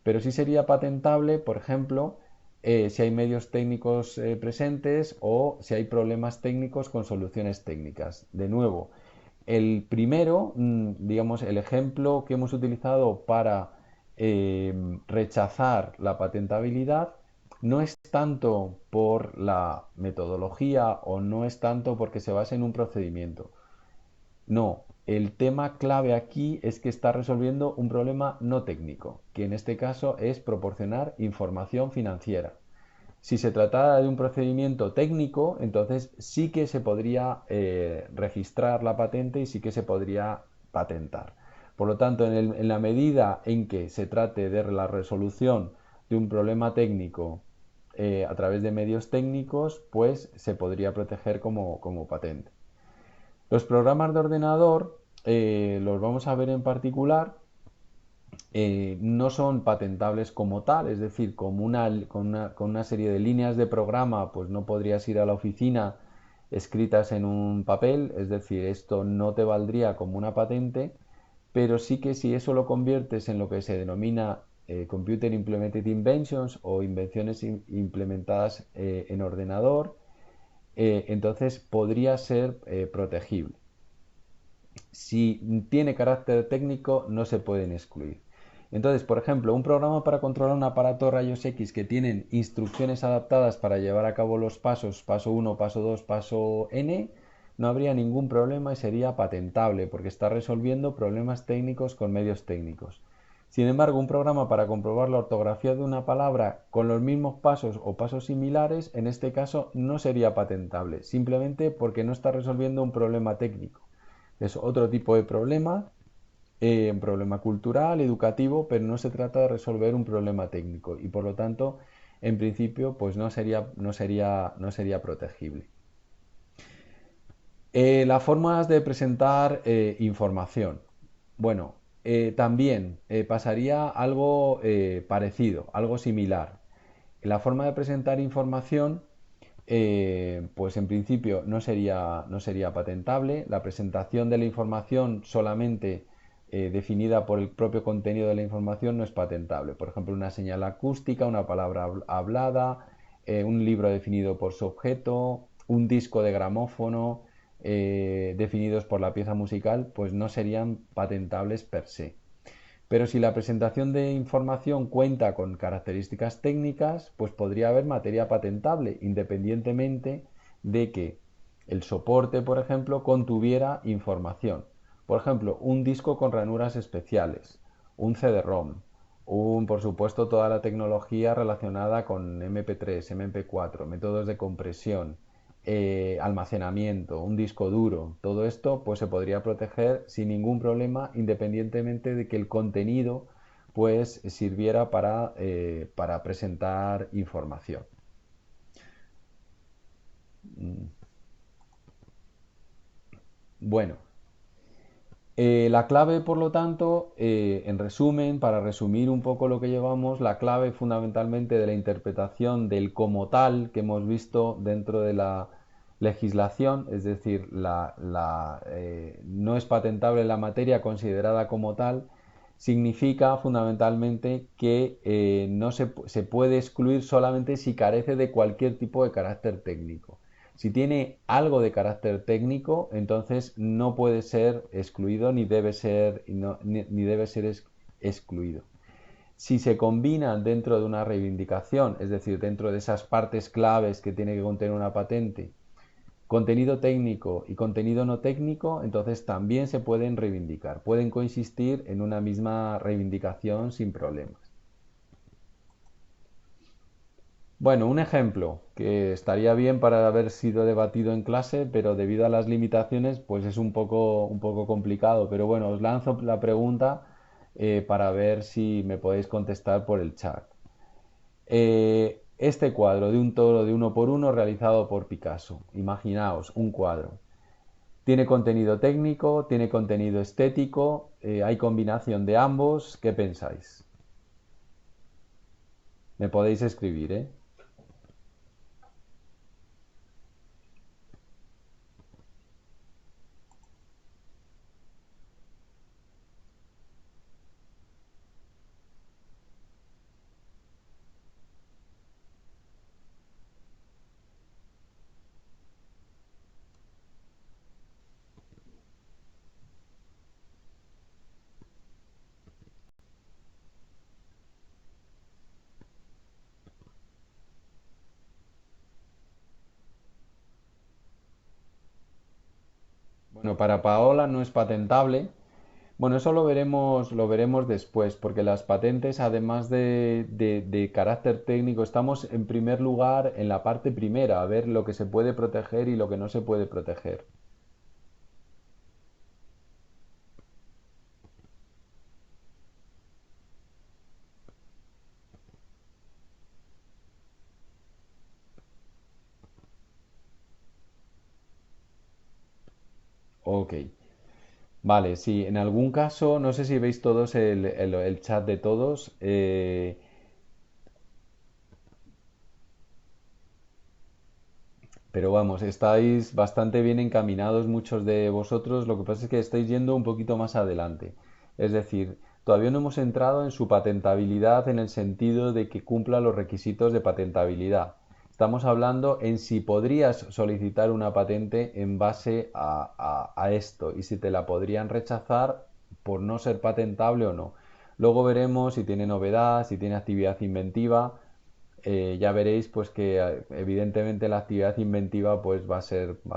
Pero sí sería patentable, por ejemplo, si hay medios técnicos presentes o si hay problemas técnicos con soluciones técnicas. De nuevo, el primero, digamos, el ejemplo que hemos utilizado para rechazar la patentabilidad no es tanto por la metodología o no es tanto porque se base en un procedimiento. No, el tema clave aquí es que está resolviendo un problema no técnico, que en este caso es proporcionar información financiera. Si se tratara de un procedimiento técnico, entonces sí que se podría registrar la patente y sí que se podría patentar. Por lo tanto, en la medida en que se trate de la resolución de un problema técnico a través de medios técnicos, pues se podría proteger como patente. Los programas de ordenador los vamos a ver en particular, no son patentables como tal, es decir, con una serie de líneas de programa, pues no podrías ir a la oficina escritas en un papel, es decir, esto no te valdría como una patente, pero sí que si eso lo conviertes en lo que se denomina Computer Implemented Inventions o invenciones implementadas en ordenador, entonces podría ser protegible. Si tiene carácter técnico, no se pueden excluir. Entonces, por ejemplo, un programa para controlar un aparato rayos X que tienen instrucciones adaptadas para llevar a cabo los pasos, paso 1, paso 2, paso N, no habría ningún problema y sería patentable porque está resolviendo problemas técnicos con medios técnicos. Sin embargo, un programa para comprobar la ortografía de una palabra con los mismos pasos o pasos similares, en este caso no sería patentable, simplemente porque no está resolviendo un problema técnico. Es otro tipo de problema, un problema cultural, educativo, pero no se trata de resolver un problema técnico y por lo tanto, en principio, pues no sería protegible. Las formas de presentar información. Bueno, también pasaría algo parecido, algo similar. La forma de presentar información, pues en principio no sería patentable. La presentación de la información solamente definida por el propio contenido de la información no es patentable. Por ejemplo, una señal acústica, una palabra hablada, un libro definido por su objeto, un disco de gramófono definidos por la pieza musical, pues no serían patentables per se. Pero si la presentación de información cuenta con características técnicas, pues podría haber materia patentable, independientemente de que el soporte, por ejemplo, contuviera información. Por ejemplo, un disco con ranuras especiales, un CD-ROM, por supuesto, toda la tecnología relacionada con MP3, MP4, métodos de compresión, almacenamiento, un disco duro, todo esto pues se podría proteger sin ningún problema, independientemente de que el contenido pues sirviera para presentar información. Bueno, la clave, por lo tanto, en resumen, para resumir un poco lo que llevamos, la clave fundamentalmente de la interpretación del como tal que hemos visto dentro de la legislación, es decir, no es patentable la materia considerada como tal, significa fundamentalmente que no se puede excluir solamente si carece de cualquier tipo de carácter técnico. Si tiene algo de carácter técnico, entonces no puede ser excluido ni debe ser, ni debe ser excluido. Si se combinan dentro de una reivindicación, es decir, dentro de esas partes claves que tiene que contener una patente, contenido técnico y contenido no técnico, entonces también se pueden reivindicar. Pueden coexistir en una misma reivindicación sin problemas. Bueno, un ejemplo que estaría bien para haber sido debatido en clase, pero debido a las limitaciones, pues es un poco complicado. Pero bueno, os lanzo la pregunta para ver si me podéis contestar por el chat. Este cuadro de un toro de uno por uno realizado por Picasso. Imaginaos un cuadro. Tiene contenido técnico, tiene contenido estético, hay combinación de ambos. ¿Qué pensáis? Me podéis escribir, ¿eh? Bueno, para Paola no es patentable, Bueno, eso lo veremos después, porque las patentes, además de carácter técnico, estamos en primer lugar en la parte primera, a ver lo que se puede proteger y lo que no se puede proteger. Ok. Vale, sí, en algún caso, no sé si veis todos el chat de todos, pero vamos, estáis bastante bien encaminados muchos de vosotros, lo que pasa es que estáis yendo un poquito más adelante. Es decir, todavía no hemos entrado en su patentabilidad en el sentido de que cumpla los requisitos de patentabilidad. Estamos hablando en si podrías solicitar una patente en base a esto y si te la podrían rechazar por no ser patentable o no. Luego veremos si tiene novedad, si tiene actividad inventiva. Ya veréis pues que evidentemente la actividad inventiva pues va a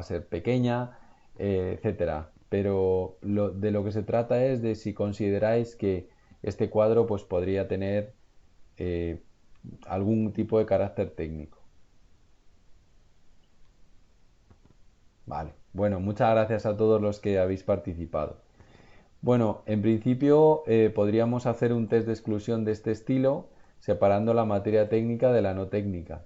ser pequeña, etcétera. Pero de lo que se trata es de si consideráis que este cuadro pues podría tener eh, algún tipo de carácter técnico. Vale. Bueno, muchas gracias a todos los que habéis participado. Bueno, en principio podríamos hacer un test de exclusión de este estilo, separando la materia técnica de la no técnica.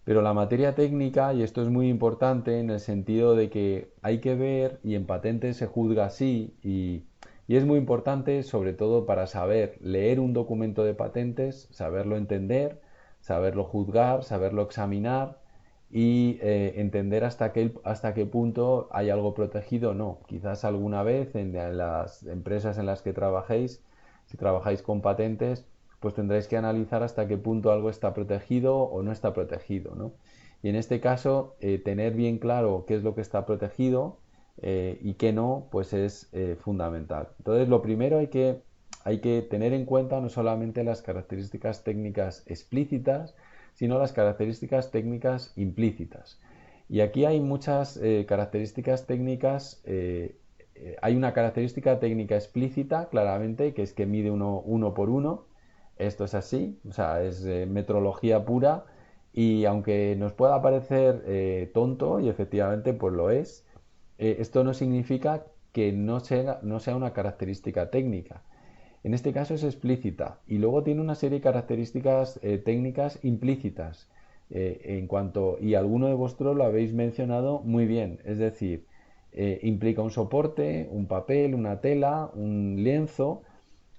Pero la materia técnica, y esto es muy importante en el sentido de que hay que ver, y en patentes se juzga así, y es muy importante sobre todo para saber leer un documento de patentes, saberlo entender, saberlo juzgar, saberlo examinar y entender hasta qué punto hay algo protegido o no. Quizás alguna vez en las empresas en las que trabajéis, si trabajáis con patentes, pues tendréis que analizar hasta qué punto algo está protegido o no está protegido, ¿no? Y en este caso, tener bien claro qué es lo que está protegido y qué no, pues es fundamental. Entonces, lo primero hay que tener en cuenta no solamente las características técnicas explícitas, sino las características técnicas implícitas. Y aquí hay muchas características técnicas. Hay una característica técnica explícita, claramente, que es que mide uno por uno. Esto es así, o sea, es metrología pura y aunque nos pueda parecer tonto, y efectivamente pues lo es, esto no significa que no sea una característica técnica. En este caso es explícita y luego tiene una serie de características técnicas implícitas en cuanto, y alguno de vosotros lo habéis mencionado muy bien, es decir, implica un soporte, un papel, una tela, un lienzo,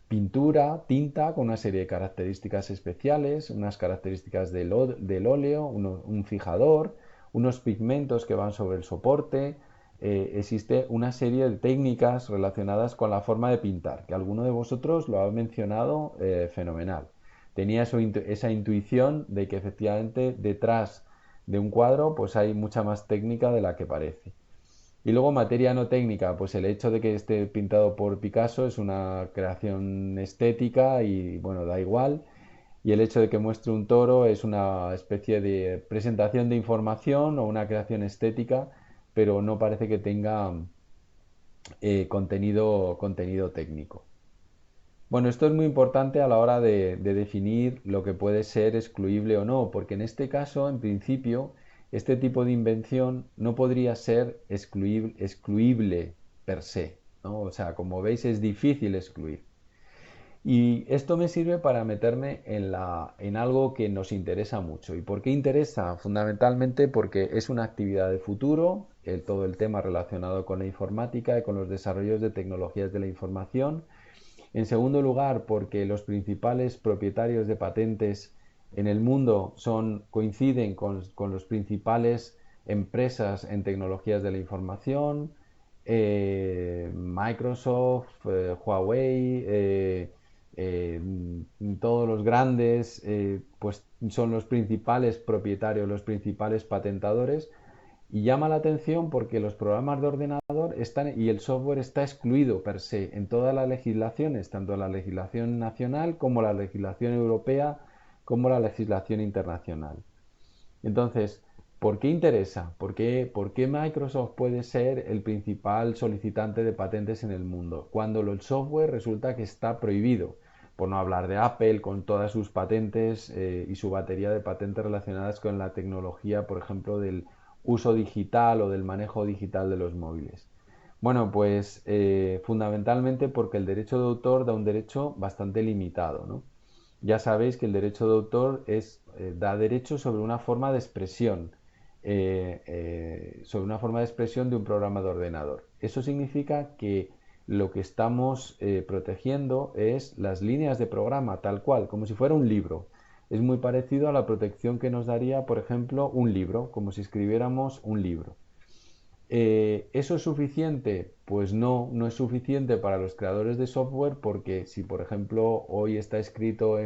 pintura, tinta con una serie de características especiales, unas características del óleo, un fijador, unos pigmentos que van sobre el soporte. Existe una serie de técnicas relacionadas con la forma de pintar, que alguno de vosotros lo ha mencionado fenomenal. Tenía esa intuición de que efectivamente detrás de un cuadro pues hay mucha más técnica de la que parece. Y luego materia no técnica, pues el hecho de que esté pintado por Picasso es una creación estética y bueno, da igual. Y el hecho de que muestre un toro es una especie de presentación de información o una creación estética, pero no parece que tenga contenido técnico. Bueno, esto es muy importante a la hora de definir lo que puede ser excluible o no, porque en este caso, en principio, este tipo de invención no podría ser excluible per se, ¿no? O sea, como veis, es difícil excluir. Y esto me sirve para meterme en algo que nos interesa mucho. ¿Y por qué interesa? Fundamentalmente porque es una actividad de futuro, todo el tema relacionado con la informática y con los desarrollos de tecnologías de la información. En segundo lugar, porque los principales propietarios de patentes en el mundo coinciden con los principales empresas en tecnologías de la información, Microsoft, Huawei, eh, todos los grandes, pues son los principales propietarios, los principales patentadores. Y llama la atención porque los programas de ordenador están y el software está excluido per se en todas las legislaciones, tanto la legislación nacional como la legislación europea, como la legislación internacional. Entonces, ¿Por qué interesa? Por qué Microsoft puede ser el principal solicitante de patentes en el mundo? Cuando el software resulta que está prohibido, por no hablar de Apple con todas sus patentes y su batería de patentes relacionadas con la tecnología, por ejemplo, del uso digital o del manejo digital de los móviles. Bueno, pues fundamentalmente porque el derecho de autor da un derecho bastante limitado, ¿no? Ya sabéis que el derecho de autor da derecho sobre una forma de expresión de un programa de ordenador. Eso significa que lo que estamos protegiendo es las líneas de programa, tal cual, como si fuera un libro. Es muy parecido a la protección que nos daría, por ejemplo, un libro, como si escribiéramos un libro. ¿Eso es suficiente? Pues no, no es suficiente para los creadores de software porque si por ejemplo hoy está escrito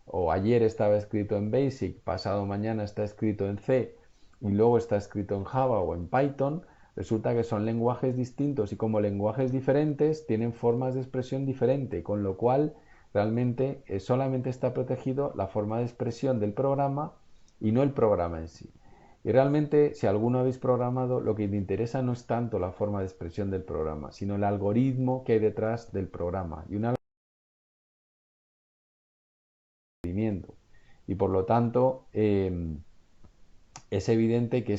o ayer estaba escrito en Basic, pasado mañana está escrito en C y luego está escrito en Java o en Python, resulta que son lenguajes distintos y como lenguajes diferentes tienen formas de expresión diferentes, con lo cual realmente solamente está protegido la forma de expresión del programa y no el programa en sí. Y realmente, si alguno habéis programado, lo que te interesa no es tanto la forma de expresión del programa, sino el algoritmo que hay detrás del programa y un algoritmo. Y por lo tanto, es evidente que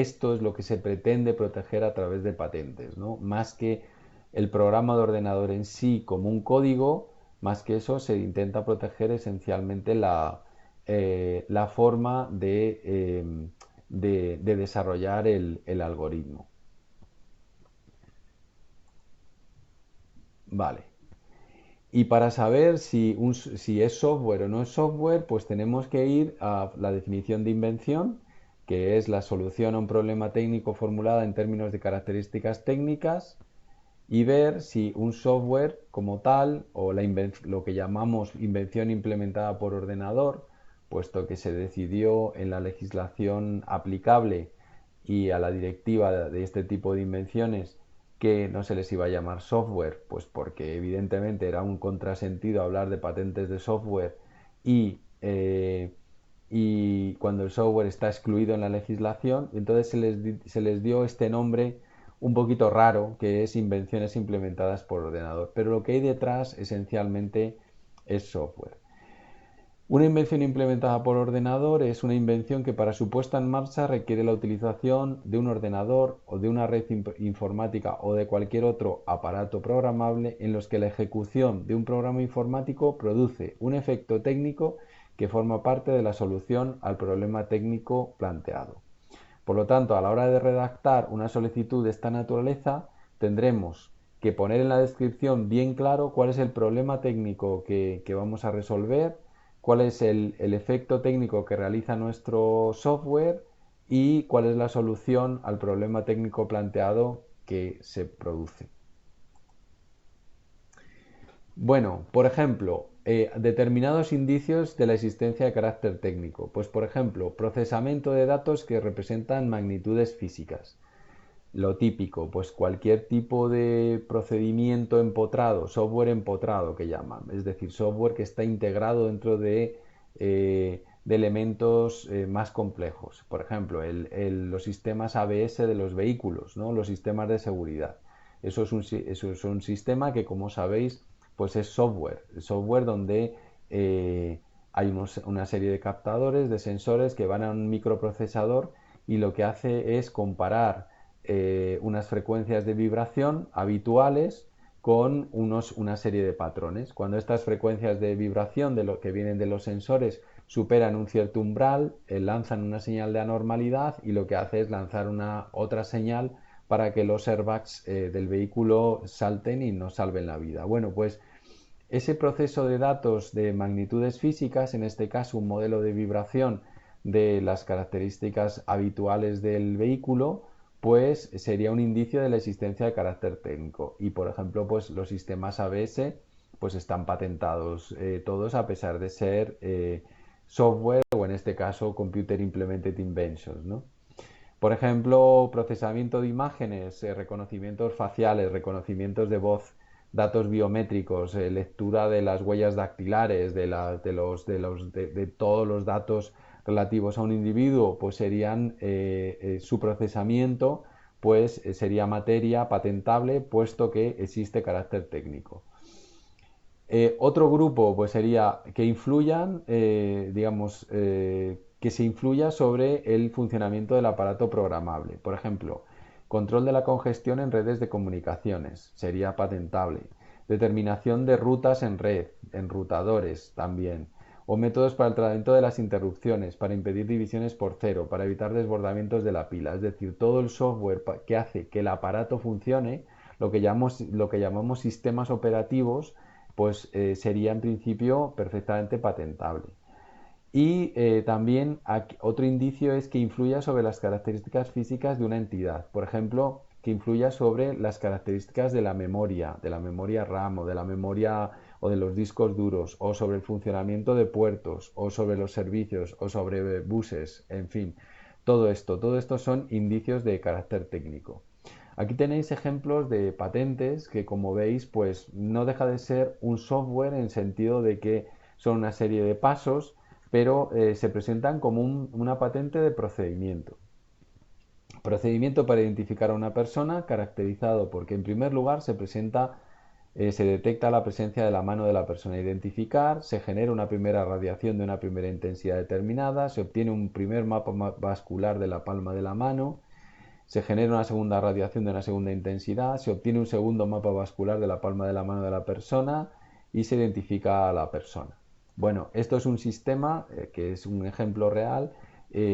esto es lo que se pretende proteger a través de patentes, ¿no? Más que el programa de ordenador en sí como un código, más que eso se intenta proteger esencialmente la forma de desarrollar el algoritmo. Vale. Y para saber si es software o no es software, pues tenemos que ir a la definición de invención, que es la solución a un problema técnico formulada en términos de características técnicas, y ver si un software como tal, o lo que llamamos invención implementada por ordenador, puesto que se decidió en la legislación aplicable y a la directiva de este tipo de invenciones que no se les iba a llamar software, pues porque evidentemente era un contrasentido hablar de patentes de software y, y cuando el software está excluido en la legislación, entonces se les dio este nombre un poquito raro, que es invenciones implementadas por ordenador. Pero lo que hay detrás esencialmente es software. Una invención implementada por ordenador es una invención que para su puesta en marcha requiere la utilización de un ordenador o de una red informática o de cualquier otro aparato programable en los que la ejecución de un programa informático produce un efecto técnico que forma parte de la solución al problema técnico planteado. Por lo tanto, a la hora de redactar una solicitud de esta naturaleza, tendremos que poner en la descripción bien claro cuál es el problema técnico que vamos a resolver, cuál es el efecto técnico que realiza nuestro software y cuál es la solución al problema técnico planteado que se produce. Bueno, por ejemplo, determinados indicios de la existencia de carácter técnico. Pues, por ejemplo, procesamiento de datos que representan magnitudes físicas. Lo típico, pues cualquier tipo de procedimiento empotrado, software empotrado que llaman, es decir, software que está integrado dentro de elementos más complejos. Por ejemplo, los sistemas ABS de los vehículos, ¿no? Los sistemas de seguridad. Eso es un sistema que, como sabéis, pues es software donde hay una serie de captadores, de sensores que van a un microprocesador y lo que hace es comparar unas frecuencias de vibración habituales con una serie de patrones. Cuando estas frecuencias de vibración de lo que vienen de los sensores superan un cierto umbral, lanzan una señal de anormalidad y lo que hace es lanzar una otra señal para que los airbags del vehículo salten y nos salven la vida. Bueno, pues ese proceso de datos de magnitudes físicas, en este caso un modelo de vibración de las características habituales del vehículo, pues sería un indicio de la existencia de carácter técnico. Y por ejemplo, pues los sistemas ABS pues están patentados todos a pesar de ser software o en este caso Computer Implemented Inventions, ¿no? Por ejemplo, procesamiento de imágenes, reconocimientos faciales, reconocimientos de voz, datos biométricos, lectura de las huellas dactilares, de todos los datos relativos a un individuo, pues serían su procesamiento, pues sería materia patentable, puesto que existe carácter técnico. Otro grupo pues sería que influyan, digamos, que se influya sobre el funcionamiento del aparato programable. Por ejemplo, control de la congestión en redes de comunicaciones, sería patentable. Determinación de rutas en red, enrutadores también. O métodos para el tratamiento de las interrupciones, para impedir divisiones por cero, para evitar desbordamientos de la pila. Es decir, todo el software que hace que el aparato funcione, lo que llamamos sistemas operativos, pues sería en principio perfectamente patentable. Y también otro indicio es que influya sobre las características físicas de una entidad. Por ejemplo, que influya sobre las características de la memoria RAM o de la memoria o de los discos duros, o sobre el funcionamiento de puertos, o sobre los servicios, o sobre buses, en fin. Todo esto son indicios de carácter técnico. Aquí tenéis ejemplos de patentes que, como veis, pues no deja de ser un software en el sentido de que son una serie de pasos, pero se presentan como una patente de procedimiento. Procedimiento para identificar a una persona caracterizado porque, en primer lugar, se detecta la presencia de la mano de la persona a identificar, se genera una primera radiación de una primera intensidad determinada, se obtiene un primer mapa vascular de la palma de la mano, se genera una segunda radiación de una segunda intensidad, se obtiene un segundo mapa vascular de la palma de la mano de la persona y se identifica a la persona. Bueno, esto es un sistema que es un ejemplo real,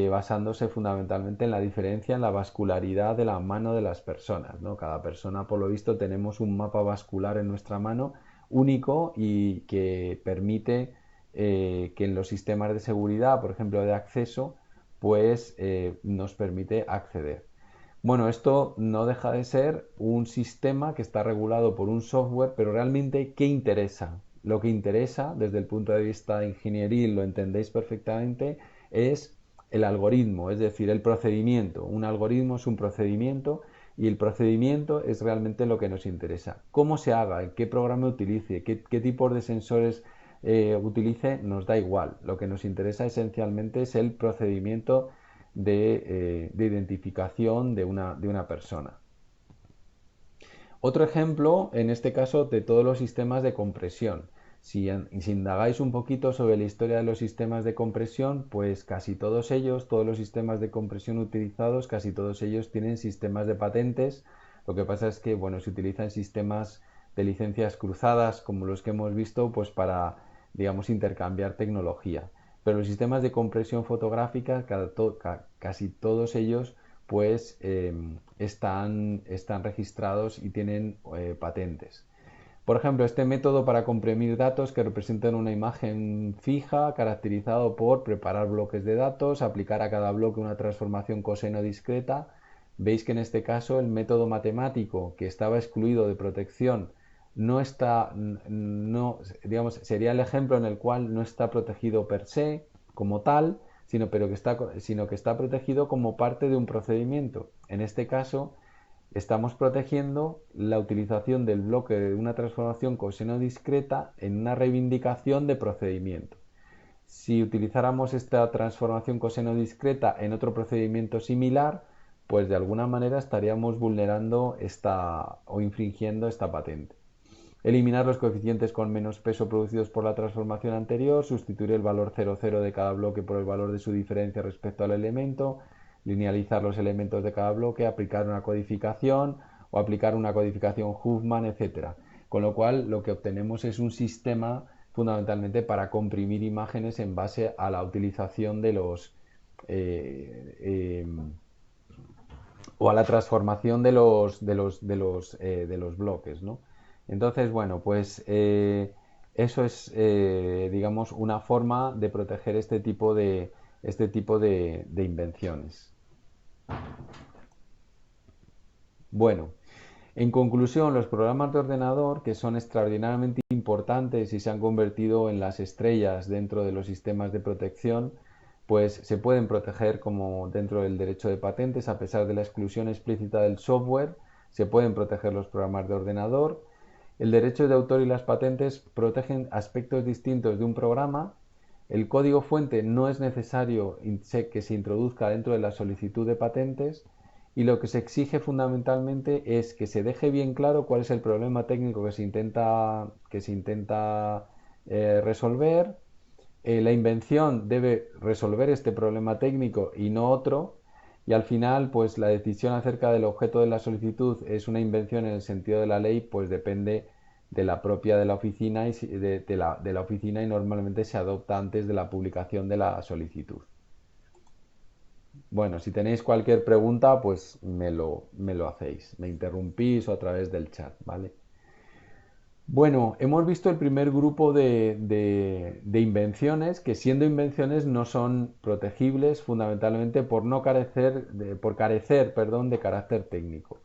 basándose fundamentalmente en la diferencia en la vascularidad de la mano de las personas, ¿no? Cada persona, por lo visto, tenemos un mapa vascular en nuestra mano único y que permite que en los sistemas de seguridad, por ejemplo, de acceso, pues nos permite acceder. Bueno, esto no deja de ser un sistema que está regulado por un software, pero realmente, ¿qué interesa? Lo que interesa, desde el punto de vista ingenieril, lo entendéis perfectamente, es el algoritmo, es decir, el procedimiento. Un algoritmo es un procedimiento y el procedimiento es realmente lo que nos interesa. Cómo se haga, qué programa utilice, qué tipos de sensores utilice, nos da igual. Lo que nos interesa esencialmente es el procedimiento de identificación de una persona. Otro ejemplo, en este caso, de todos los sistemas de compresión. Si indagáis un poquito sobre la historia de los sistemas de compresión, pues casi todos ellos, todos los sistemas de compresión utilizados, casi todos ellos tienen sistemas de patentes. Lo que pasa es que, bueno, se utilizan sistemas de licencias cruzadas, como los que hemos visto, pues para, digamos, intercambiar tecnología. Pero los sistemas de compresión fotográfica, casi todos ellos, pues están registrados y tienen patentes. Por ejemplo, este método para comprimir datos que representan una imagen fija, caracterizado por preparar bloques de datos, aplicar a cada bloque una transformación coseno discreta. Veis que en este caso el método matemático que estaba excluido de protección no está, no, digamos, sería el ejemplo en el cual no está protegido per se como tal, sino que está protegido como parte de un procedimiento. En este caso, estamos protegiendo la utilización del bloque de una transformación coseno discreta en una reivindicación de procedimiento. Si utilizáramos esta transformación coseno discreta en otro procedimiento similar, pues de alguna manera estaríamos vulnerando o infringiendo esta patente. Eliminar los coeficientes con menos peso producidos por la transformación anterior, sustituir el valor 0,0 de cada bloque por el valor de su diferencia respecto al elemento, linealizar los elementos de cada bloque, aplicar una codificación o aplicar una codificación Huffman, etc. Con lo cual, lo que obtenemos es un sistema fundamentalmente para comprimir imágenes en base a la utilización de los o a la transformación de los bloques, ¿no? Entonces, bueno, pues eso es, digamos, una forma de proteger este tipo de invenciones. Bueno, en conclusión, los programas de ordenador, que son extraordinariamente importantes y se han convertido en las estrellas dentro de los sistemas de protección, pues se pueden proteger como dentro del derecho de patentes, a pesar de la exclusión explícita del software, se pueden proteger los programas de ordenador. El derecho de autor y las patentes protegen aspectos distintos de un programa, El código fuente no es necesario que se introduzca dentro de la solicitud de patentes y lo que se exige fundamentalmente es que se deje bien claro cuál es el problema técnico que se intenta resolver. La invención debe resolver este problema técnico y no otro, y al final, pues la decisión acerca del objeto de la solicitud es una invención en el sentido de la ley, pues depende de la propia de la oficina y de la oficina y normalmente se adopta antes de la publicación de la solicitud. Bueno, si tenéis cualquier pregunta, pues me lo hacéis, me interrumpís o a través del chat, ¿vale? Bueno, hemos visto el primer grupo de invenciones que siendo invenciones no son protegibles fundamentalmente por no carecer por carecer, perdón, de carácter técnico.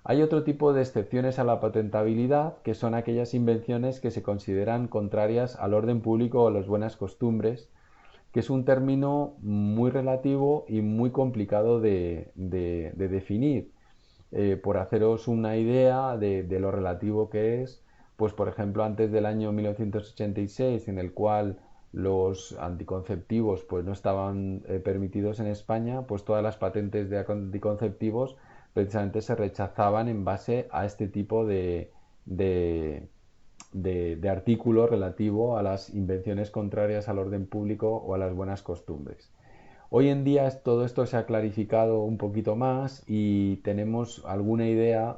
Hay otro tipo de excepciones a la patentabilidad que son aquellas invenciones que se consideran contrarias al orden público o a las buenas costumbres, que es un término muy relativo y muy complicado de definir. Por haceros una idea de lo relativo que es, pues por ejemplo antes del año 1986 en el cual los anticonceptivos pues no estaban permitidos en España, pues todas las patentes de anticonceptivos precisamente se rechazaban en base a este tipo de, de artículo relativo a las invenciones contrarias al orden público o a las buenas costumbres. Hoy en día todo esto se ha clarificado un poquito más y tenemos alguna idea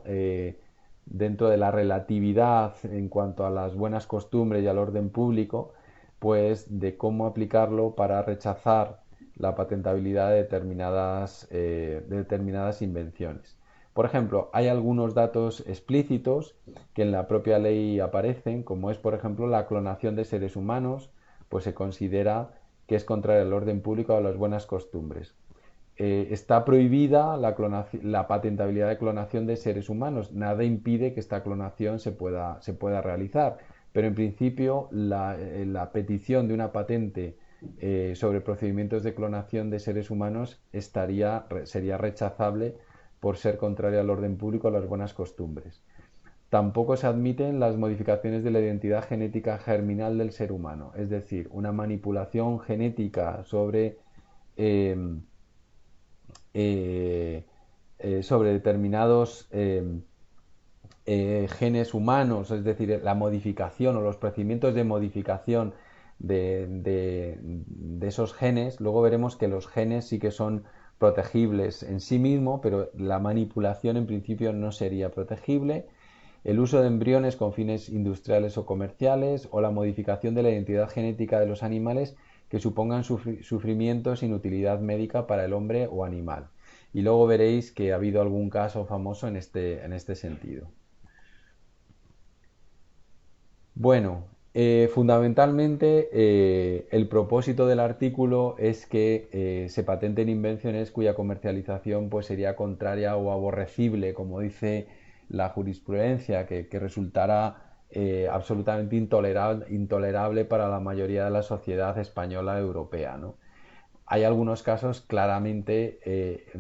dentro de la relatividad en cuanto a las buenas costumbres y al orden público, pues de cómo aplicarlo para rechazar la patentabilidad de determinadas invenciones. Por ejemplo, hay algunos datos explícitos que en la propia ley aparecen, como es por ejemplo la clonación de seres humanos, pues se considera que es contraria al orden público o a las buenas costumbres. Está prohibida la patentabilidad de clonación de seres humanos. Nada impide que esta clonación se pueda realizar, pero en principio la petición de una patente sobre procedimientos de clonación de seres humanos sería rechazable por ser contraria al orden público o a las buenas costumbres. Tampoco se admiten las modificaciones de la identidad genética germinal del ser humano, es decir, una manipulación genética eh, eh, sobre determinados genes humanos, es decir, la modificación o los procedimientos de modificación de esos genes. Luego veremos que los genes sí que son protegibles en sí mismo, pero la manipulación en principio no sería protegible. El uso de embriones con fines industriales o comerciales o la modificación de la identidad genética de los animales que supongan sufrimiento sin utilidad médica para el hombre o animal. Y luego veréis que ha habido algún caso famoso en este sentido. Bueno, fundamentalmente el propósito del artículo es que se patenten invenciones cuya comercialización pues, sería contraria o aborrecible, como dice la jurisprudencia, que resultará absolutamente intolerable para la mayoría de la sociedad española europea, ¿no? Hay algunos casos claramente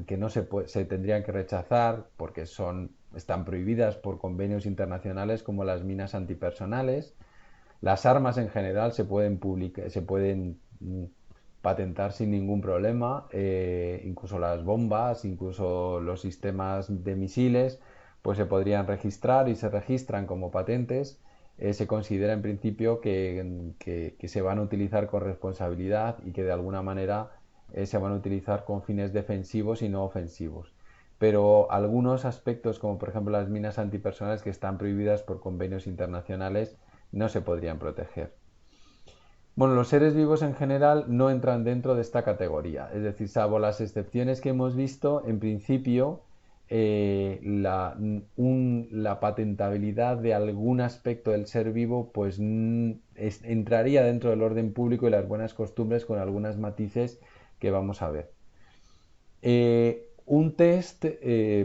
que no se tendrían que rechazar porque están prohibidas por convenios internacionales como las minas antipersonales. Las armas en general se pueden patentar sin ningún problema, incluso las bombas, incluso los sistemas de misiles, pues se podrían registrar y se registran como patentes. Se considera en principio que se van a utilizar con responsabilidad y que de alguna manera se van a utilizar con fines defensivos y no ofensivos. Pero algunos aspectos, como por ejemplo las minas antipersonales que están prohibidas por convenios internacionales, no se podrían proteger. Bueno, los seres vivos en general no entran dentro de esta categoría, es decir, salvo las excepciones que hemos visto, en principio la patentabilidad de algún aspecto del ser vivo pues entraría dentro del orden público y las buenas costumbres con algunos matices que vamos a ver. Un test,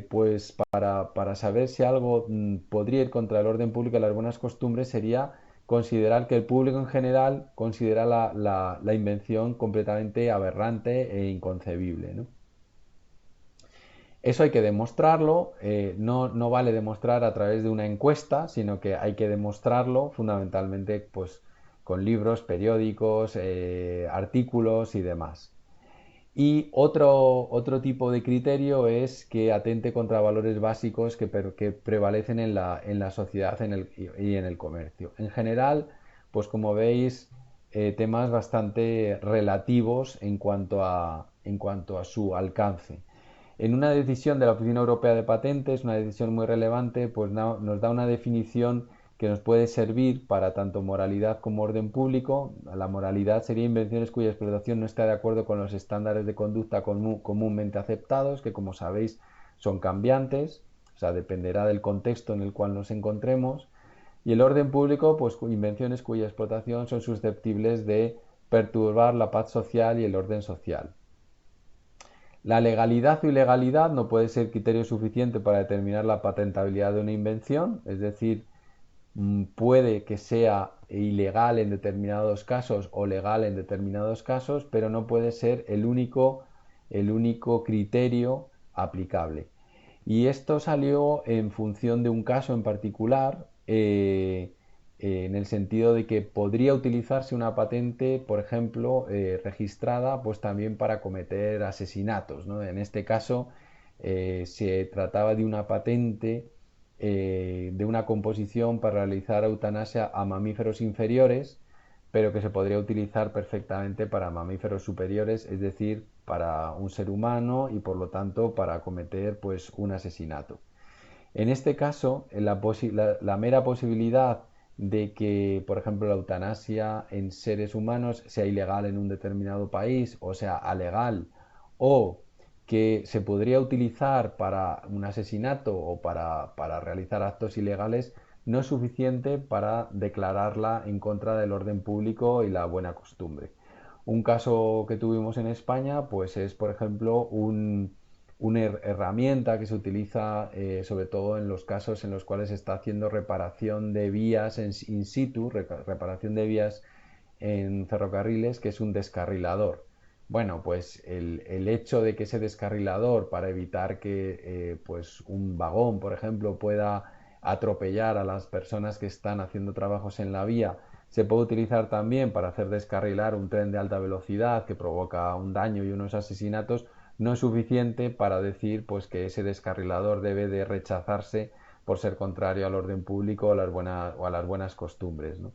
pues para saber si algo podría ir contra el orden público y las buenas costumbres sería considerar que el público en general considera la invención completamente aberrante e inconcebible, ¿no? Eso hay que demostrarlo, no vale demostrar a través de una encuesta, sino que hay que demostrarlo fundamentalmente pues, con libros, periódicos, artículos y demás. Y otro tipo de criterio es que atente contra valores básicos que prevalecen en la sociedad y en el comercio. En general, pues como veis, temas bastante relativos en cuanto a su alcance. En una decisión de la Oficina Europea de Patentes, una decisión muy relevante, pues nos da una definición que nos puede servir para tanto moralidad como orden público. La moralidad sería invenciones cuya explotación no está de acuerdo con los estándares de conducta comúnmente aceptados, que como sabéis son cambiantes, o sea, dependerá del contexto en el cual nos encontremos. Y el orden público, pues invenciones cuya explotación son susceptibles de perturbar la paz social y el orden social. La legalidad o ilegalidad no puede ser criterio suficiente para determinar la patentabilidad de una invención, es decir, puede que sea ilegal en determinados casos o legal en determinados casos, pero no puede ser el único criterio aplicable. Y esto salió en función de un caso en particular, en el sentido de que podría utilizarse una patente, por ejemplo, registrada, pues también para cometer asesinatos, ¿no? En este caso, se trataba de una patente de una composición para realizar eutanasia a mamíferos inferiores, pero que se podría utilizar perfectamente para mamíferos superiores, es decir, para un ser humano y por lo tanto para cometer pues un asesinato. En este caso, la mera posibilidad de que, por ejemplo, la eutanasia en seres humanos sea ilegal en un determinado país o sea alegal, o que se podría utilizar para un asesinato o para realizar actos ilegales, no es suficiente para declararla en contra del orden público y la buena costumbre. Un caso que tuvimos en España, pues es, por ejemplo, una herramienta que se utiliza sobre todo en los casos en los cuales se está haciendo reparación de vías in situ, reparación de vías en ferrocarriles, que es un descarrilador. Bueno, pues el hecho de que ese descarrilador, para evitar que pues un vagón, por ejemplo, pueda atropellar a las personas que están haciendo trabajos en la vía, se puede utilizar también para hacer descarrilar un tren de alta velocidad que provoca un daño y unos asesinatos, no es suficiente para decir pues que ese descarrilador debe de rechazarse por ser contrario al orden público o a las buenas costumbres, ¿no?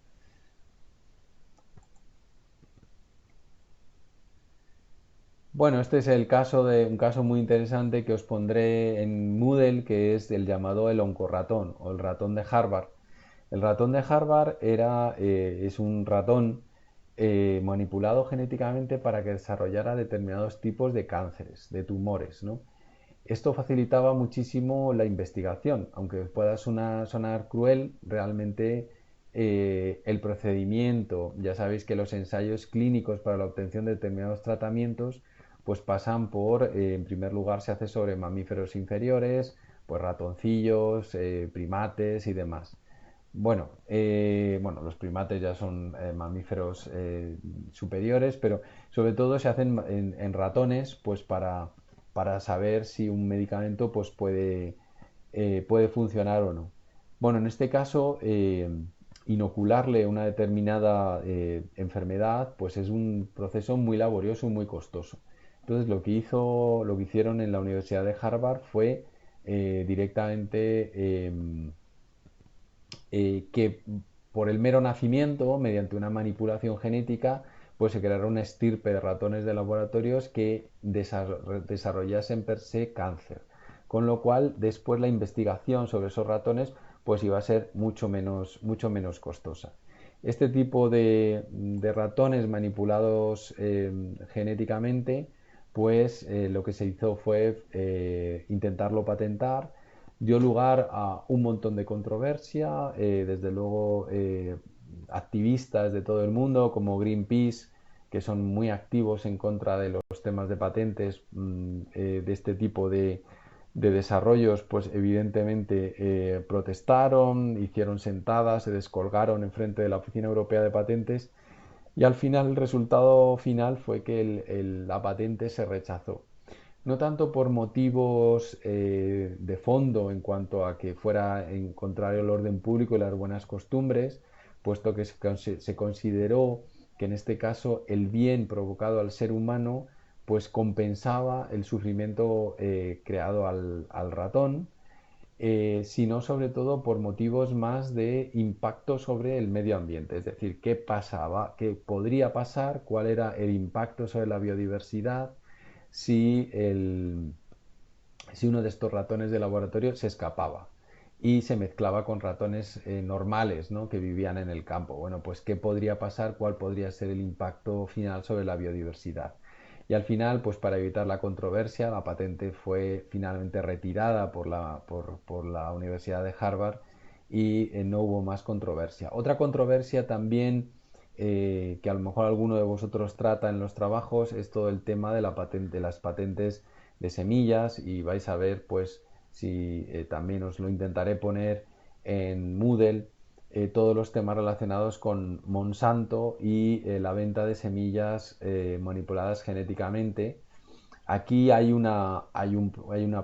Bueno, este es un caso muy interesante que os pondré en Moodle, que es el llamado el oncorratón o el ratón de Harvard. El ratón de Harvard es un ratón manipulado genéticamente para que desarrollara determinados tipos de cánceres, de tumores, ¿no? Esto facilitaba muchísimo la investigación, aunque pueda sonar cruel, realmente el procedimiento, ya sabéis que los ensayos clínicos para la obtención de determinados tratamientos, pues pasan por, en primer lugar, se hace sobre mamíferos inferiores, pues ratoncillos, primates y demás. Bueno, los primates ya son mamíferos superiores, pero sobre todo se hacen en ratones, pues para saber si un medicamento pues puede funcionar o no. Bueno, en este caso, inocularle una determinada enfermedad, pues es un proceso muy laborioso y muy costoso. Entonces, lo que hicieron en la Universidad de Harvard fue directamente que por el mero nacimiento, mediante una manipulación genética, pues se crearon una estirpe de ratones de laboratorios que desarrollasen per se cáncer. Con lo cual, después la investigación sobre esos ratones pues iba a ser mucho menos costosa. Este tipo de ratones manipulados genéticamente, pues lo que se hizo fue intentarlo patentar, dio lugar a un montón de controversia, desde luego activistas de todo el mundo como Greenpeace, que son muy activos en contra de los temas de patentes de este tipo de desarrollos, pues evidentemente protestaron, hicieron sentadas, se descolgaron en frente de la Oficina Europea de Patentes y al final el resultado final fue que la patente se rechazó. No tanto por motivos de fondo en cuanto a que fuera en contrario al orden público y las buenas costumbres, puesto que se consideró que en este caso el bien provocado al ser humano pues compensaba el sufrimiento creado al ratón, sino sobre todo por motivos más de impacto sobre el medio ambiente, es decir, qué pasaba, qué podría pasar, cuál era el impacto sobre la biodiversidad si, si uno de estos ratones de laboratorio se escapaba y se mezclaba con ratones normales, ¿no?, que vivían en el campo. Bueno, pues qué podría pasar, cuál podría ser el impacto final sobre la biodiversidad. Y al final, pues para evitar la controversia, la patente fue finalmente retirada por la Universidad de Harvard y no hubo más controversia. Otra controversia también que a lo mejor alguno de vosotros trata en los trabajos es todo el tema de las patentes de semillas, y vais a ver pues si también os lo intentaré poner en Moodle, todos los temas relacionados con Monsanto y la venta de semillas manipuladas genéticamente. Aquí hay una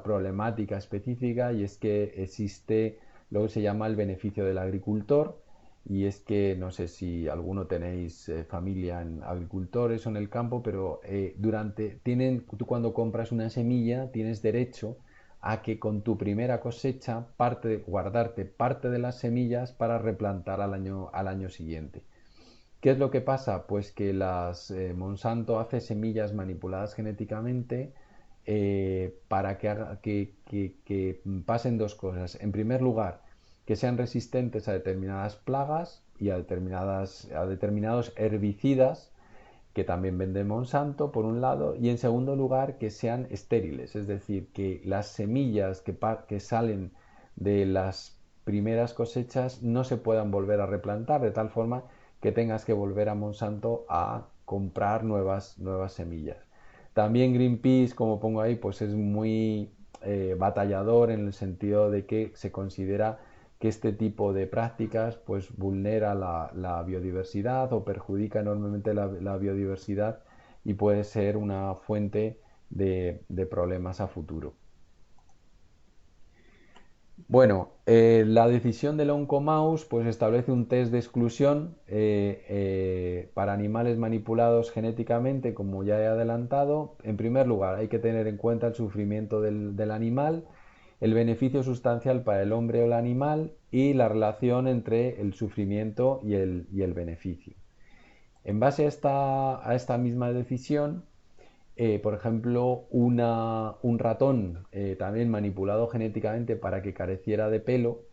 problemática específica, y es que existe lo que se llama el beneficio del agricultor, y es que no sé si alguno tenéis familia en agricultores o en el campo, pero tú cuando compras una semilla tienes derecho a que con tu primera cosecha guardarte parte de las semillas para replantar al año siguiente. ¿Qué es lo que pasa? Pues que Monsanto hace semillas manipuladas genéticamente para que pasen dos cosas. En primer lugar, que sean resistentes a determinadas plagas y a determinados herbicidas que también vende Monsanto, por un lado, y en segundo lugar, que sean estériles, es decir, que las semillas que salen de las primeras cosechas no se puedan volver a replantar, de tal forma que tengas que volver a Monsanto a comprar nuevas semillas. También Greenpeace, como pongo ahí, pues es muy batallador, en el sentido de que se considera que este tipo de prácticas pues vulnera la biodiversidad o perjudica enormemente la biodiversidad, y puede ser una fuente de problemas a futuro. Bueno, la decisión del Oncomouse pues establece un test de exclusión para animales manipulados genéticamente, como ya he adelantado. En primer lugar, hay que tener en cuenta el sufrimiento del animal, el beneficio sustancial para el hombre o el animal, y la relación entre el sufrimiento y el beneficio. En base a esta misma decisión, por ejemplo, un ratón también manipulado genéticamente para que careciera de pelo,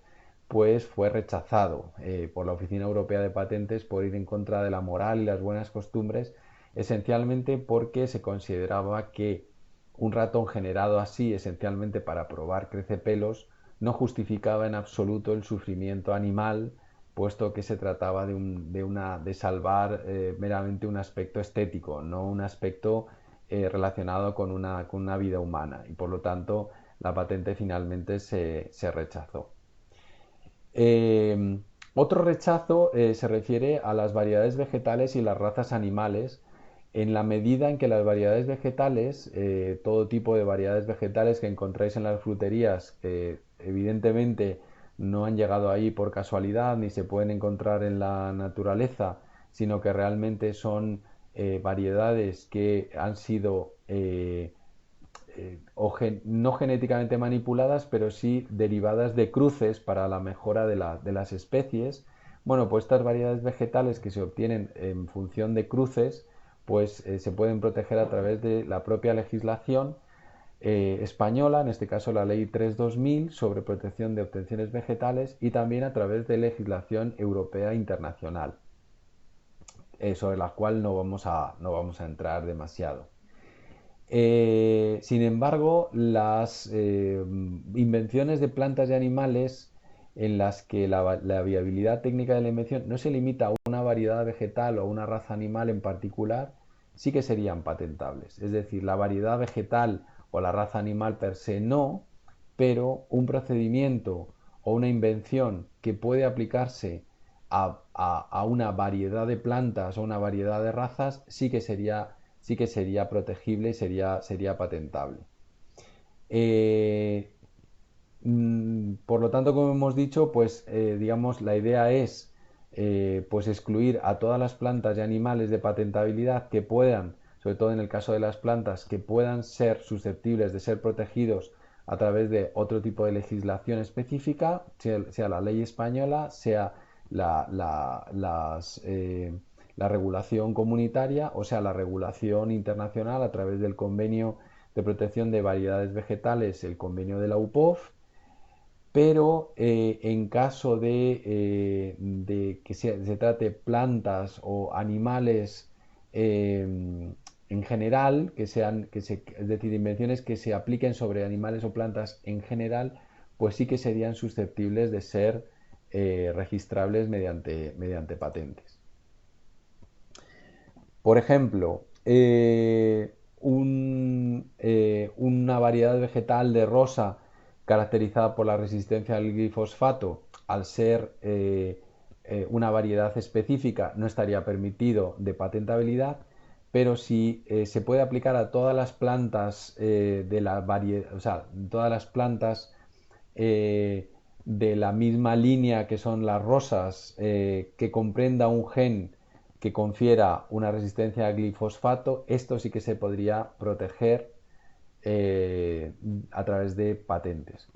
pues fue rechazado por la Oficina Europea de Patentes por ir en contra de la moral y las buenas costumbres, esencialmente porque se consideraba que un ratón generado así, esencialmente para probar crecepelos, no justificaba en absoluto el sufrimiento animal, puesto que se trataba de salvar meramente un aspecto estético, no un aspecto relacionado con una vida humana, y por lo tanto la patente finalmente se rechazó. Eh, Otro rechazo se refiere a las variedades vegetales y las razas animales, en la medida en que las variedades vegetales, todo tipo de variedades vegetales que encontráis en las fruterías, evidentemente no han llegado ahí por casualidad ni se pueden encontrar en la naturaleza, sino que realmente son variedades que han sido no genéticamente manipuladas, pero sí derivadas de cruces para la mejora de las especies. Bueno, pues estas variedades vegetales que se obtienen en función de cruces, pues se pueden proteger a través de la propia legislación española, en este caso la Ley 3/2000 sobre protección de obtenciones vegetales, y también a través de legislación europea e internacional, sobre la cual no vamos a entrar demasiado. Sin embargo, las invenciones de plantas y animales en las que la viabilidad técnica de la invención no se limita a una variedad vegetal o a una raza animal en particular, sí que serían patentables. Es decir, la variedad vegetal o la raza animal per se no, pero un procedimiento o una invención que puede aplicarse a una variedad de plantas o una variedad de razas sí que sería protegible y sería patentable. Eh, por lo tanto, como hemos dicho, pues digamos, la idea es pues excluir a todas las plantas y animales de patentabilidad que puedan, sobre todo en el caso de las plantas, que puedan ser susceptibles de ser protegidos a través de otro tipo de legislación específica, sea la ley española, sea la, la, las, la regulación comunitaria o sea la regulación internacional a través del convenio de protección de variedades vegetales, el convenio de la UPOV, pero en caso de que se trate plantas o animales en general, es decir, invenciones que se apliquen sobre animales o plantas en general, pues sí que serían susceptibles de ser registrables mediante patentes. Por ejemplo, una variedad vegetal de rosa caracterizada por la resistencia al glifosfato, al ser una variedad específica, no estaría permitido de patentabilidad, pero si se puede aplicar a todas las plantas de la variedad, o sea, todas las plantas eh, de la misma línea que son las rosas, que comprenda un gen que confiera una resistencia al glifosfato, esto sí que se podría proteger a través de patentes.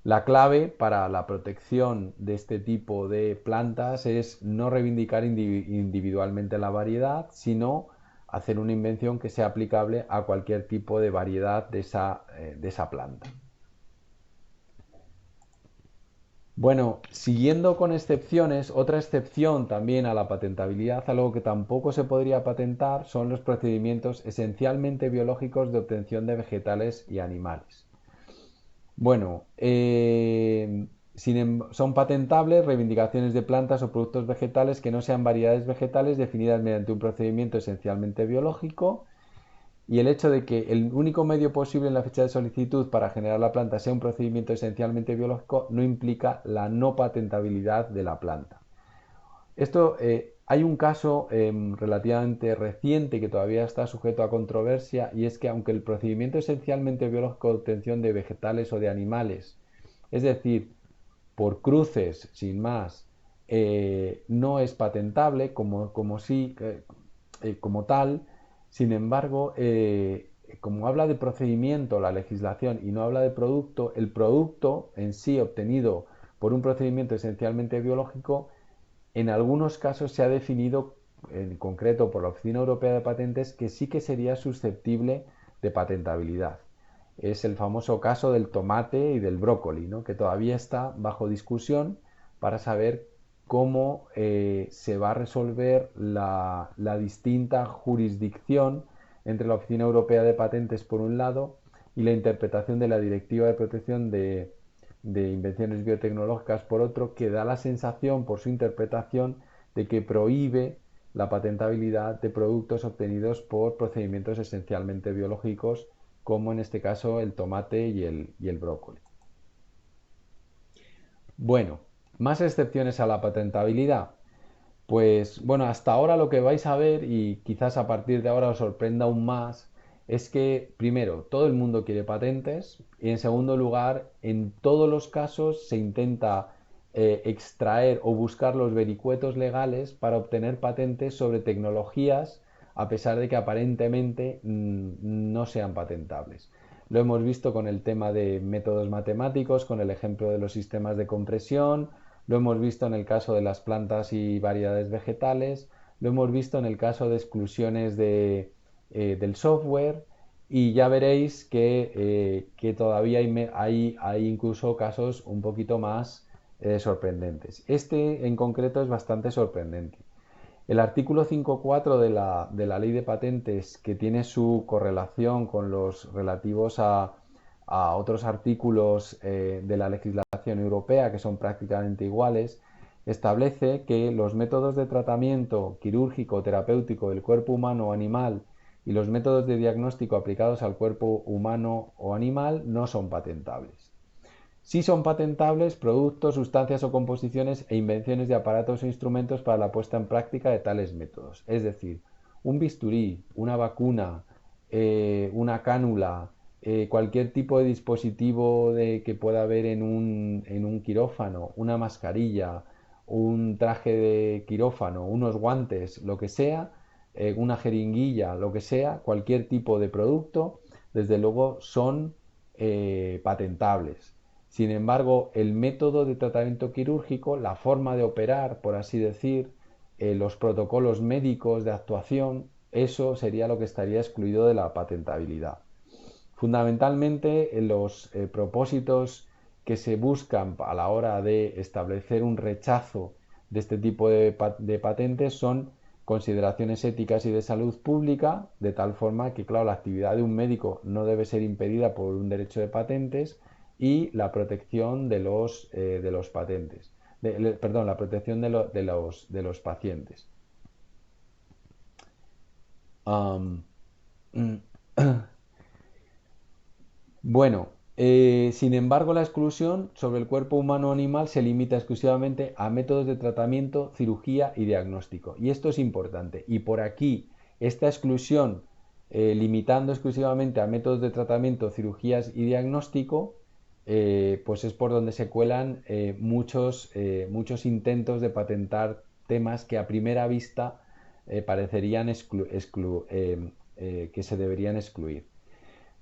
La clave para la protección de este tipo de plantas es no reivindicar individualmente la variedad, sino hacer una invención que sea aplicable a cualquier tipo de variedad de esa planta. Bueno, siguiendo con excepciones, otra excepción también a la patentabilidad, algo que tampoco se podría patentar, son los procedimientos esencialmente biológicos de obtención de vegetales y animales. Bueno, son patentables reivindicaciones de plantas o productos vegetales que no sean variedades vegetales definidas mediante un procedimiento esencialmente biológico, y el hecho de que el único medio posible en la fecha de solicitud para generar la planta sea un procedimiento esencialmente biológico no implica la no patentabilidad de la planta. Esto, hay un caso relativamente reciente que todavía está sujeto a controversia, y es que aunque el procedimiento esencialmente biológico de obtención de vegetales o de animales, es decir, por cruces sin más, no es patentable como tal. Sin embargo, como habla de procedimiento la legislación y no habla de producto, el producto en sí obtenido por un procedimiento esencialmente biológico, en algunos casos se ha definido en concreto por la Oficina Europea de Patentes que sí que sería susceptible de patentabilidad. Es el famoso caso del tomate y del brócoli, ¿no?, que todavía está bajo discusión para saber cómo se va a resolver la distinta jurisdicción entre la Oficina Europea de Patentes por un lado y la interpretación de la Directiva de Protección de Invenciones Biotecnológicas por otro, que da la sensación por su interpretación de que prohíbe la patentabilidad de productos obtenidos por procedimientos esencialmente biológicos, como en este caso el tomate y el brócoli. Bueno, más excepciones a la patentabilidad. Pues bueno, hasta ahora lo que vais a ver, y quizás a partir de ahora os sorprenda aún más, es que primero, todo el mundo quiere patentes, y en segundo lugar, en todos los casos se intenta extraer o buscar los vericuetos legales para obtener patentes sobre tecnologías, a pesar de que aparentemente no sean patentables. Lo hemos visto con el tema de métodos matemáticos, con el ejemplo de los sistemas de compresión, lo hemos visto en el caso de las plantas y variedades vegetales, lo hemos visto en el caso de exclusiones del software, y ya veréis que todavía hay incluso casos un poquito más sorprendentes. Este en concreto es bastante sorprendente. El artículo 5.4 de la Ley de Patentes, que tiene su correlación con los relativos a otros artículos de la legislación europea, que son prácticamente iguales, establece que los métodos de tratamiento quirúrgico o terapéutico del cuerpo humano o animal y los métodos de diagnóstico aplicados al cuerpo humano o animal no son patentables. Sí son patentables productos, sustancias o composiciones e invenciones de aparatos o instrumentos para la puesta en práctica de tales métodos. Es decir, un bisturí, una vacuna, una cánula, cualquier tipo de dispositivo que pueda haber en un quirófano, una mascarilla, un traje de quirófano, unos guantes, lo que sea, una jeringuilla, lo que sea, cualquier tipo de producto, desde luego son patentables. Sin embargo, el método de tratamiento quirúrgico, la forma de operar, por así decir, los protocolos médicos de actuación, eso sería lo que estaría excluido de la patentabilidad. Fundamentalmente, los propósitos que se buscan a la hora de establecer un rechazo de este tipo de patentes son consideraciones éticas y de salud pública, de tal forma que, claro, la actividad de un médico no debe ser impedida por un derecho de patentes y la protección de los patentes, perdón, la protección de los pacientes. Um, Bueno, sin embargo, la exclusión sobre el cuerpo humano o animal se limita exclusivamente a métodos de tratamiento, cirugía y diagnóstico. Y esto es importante. Y por aquí, esta exclusión, limitando exclusivamente a métodos de tratamiento, cirugías y diagnóstico, pues es por donde se cuelan muchos intentos de patentar temas que a primera vista parecerían que se deberían excluir.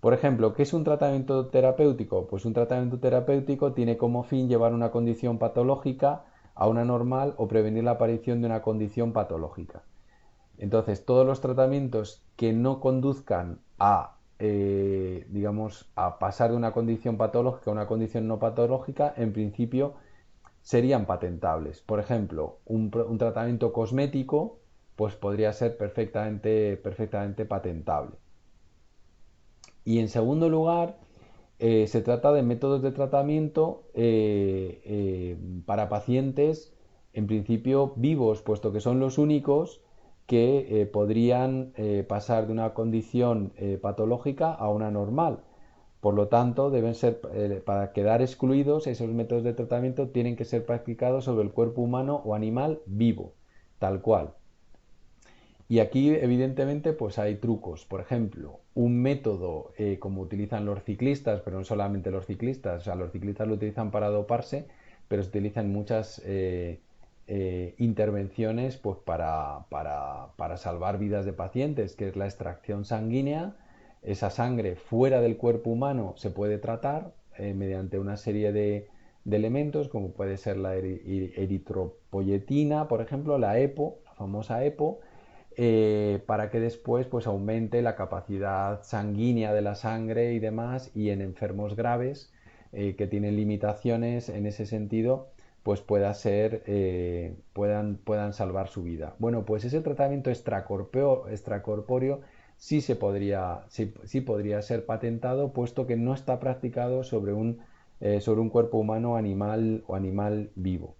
Por ejemplo, ¿qué es un tratamiento terapéutico? Pues un tratamiento terapéutico tiene como fin llevar una condición patológica a una normal o prevenir la aparición de una condición patológica. Entonces, todos los tratamientos que no conduzcan digamos, a pasar de una condición patológica a una condición no patológica, en principio serían patentables. Por ejemplo, un tratamiento cosmético, pues podría ser perfectamente patentable. Y en segundo lugar, se trata de métodos de tratamiento para pacientes, en principio vivos, puesto que son los únicos que podrían pasar de una condición patológica a una normal. Por lo tanto, deben ser, para quedar excluidos, esos métodos de tratamiento tienen que ser practicados sobre el cuerpo humano o animal vivo, tal cual. Y aquí, evidentemente, pues hay trucos. Por ejemplo, un método como utilizan los ciclistas, pero no solamente los ciclistas, o sea, los ciclistas lo utilizan para doparse, pero se utilizan muchas intervenciones pues, para salvar vidas de pacientes, que es la extracción sanguínea. Esa sangre fuera del cuerpo humano se puede tratar mediante una serie de elementos, como puede ser la eritropoyetina, por ejemplo, la EPO, la famosa EPO, para que después pues aumente la capacidad sanguínea de la sangre y demás, y en enfermos graves que tienen limitaciones en ese sentido pues puedan salvar su vida. Bueno, pues ese tratamiento extracorpóreo sí podría ser patentado, puesto que no está practicado sobre un cuerpo humano o animal vivo.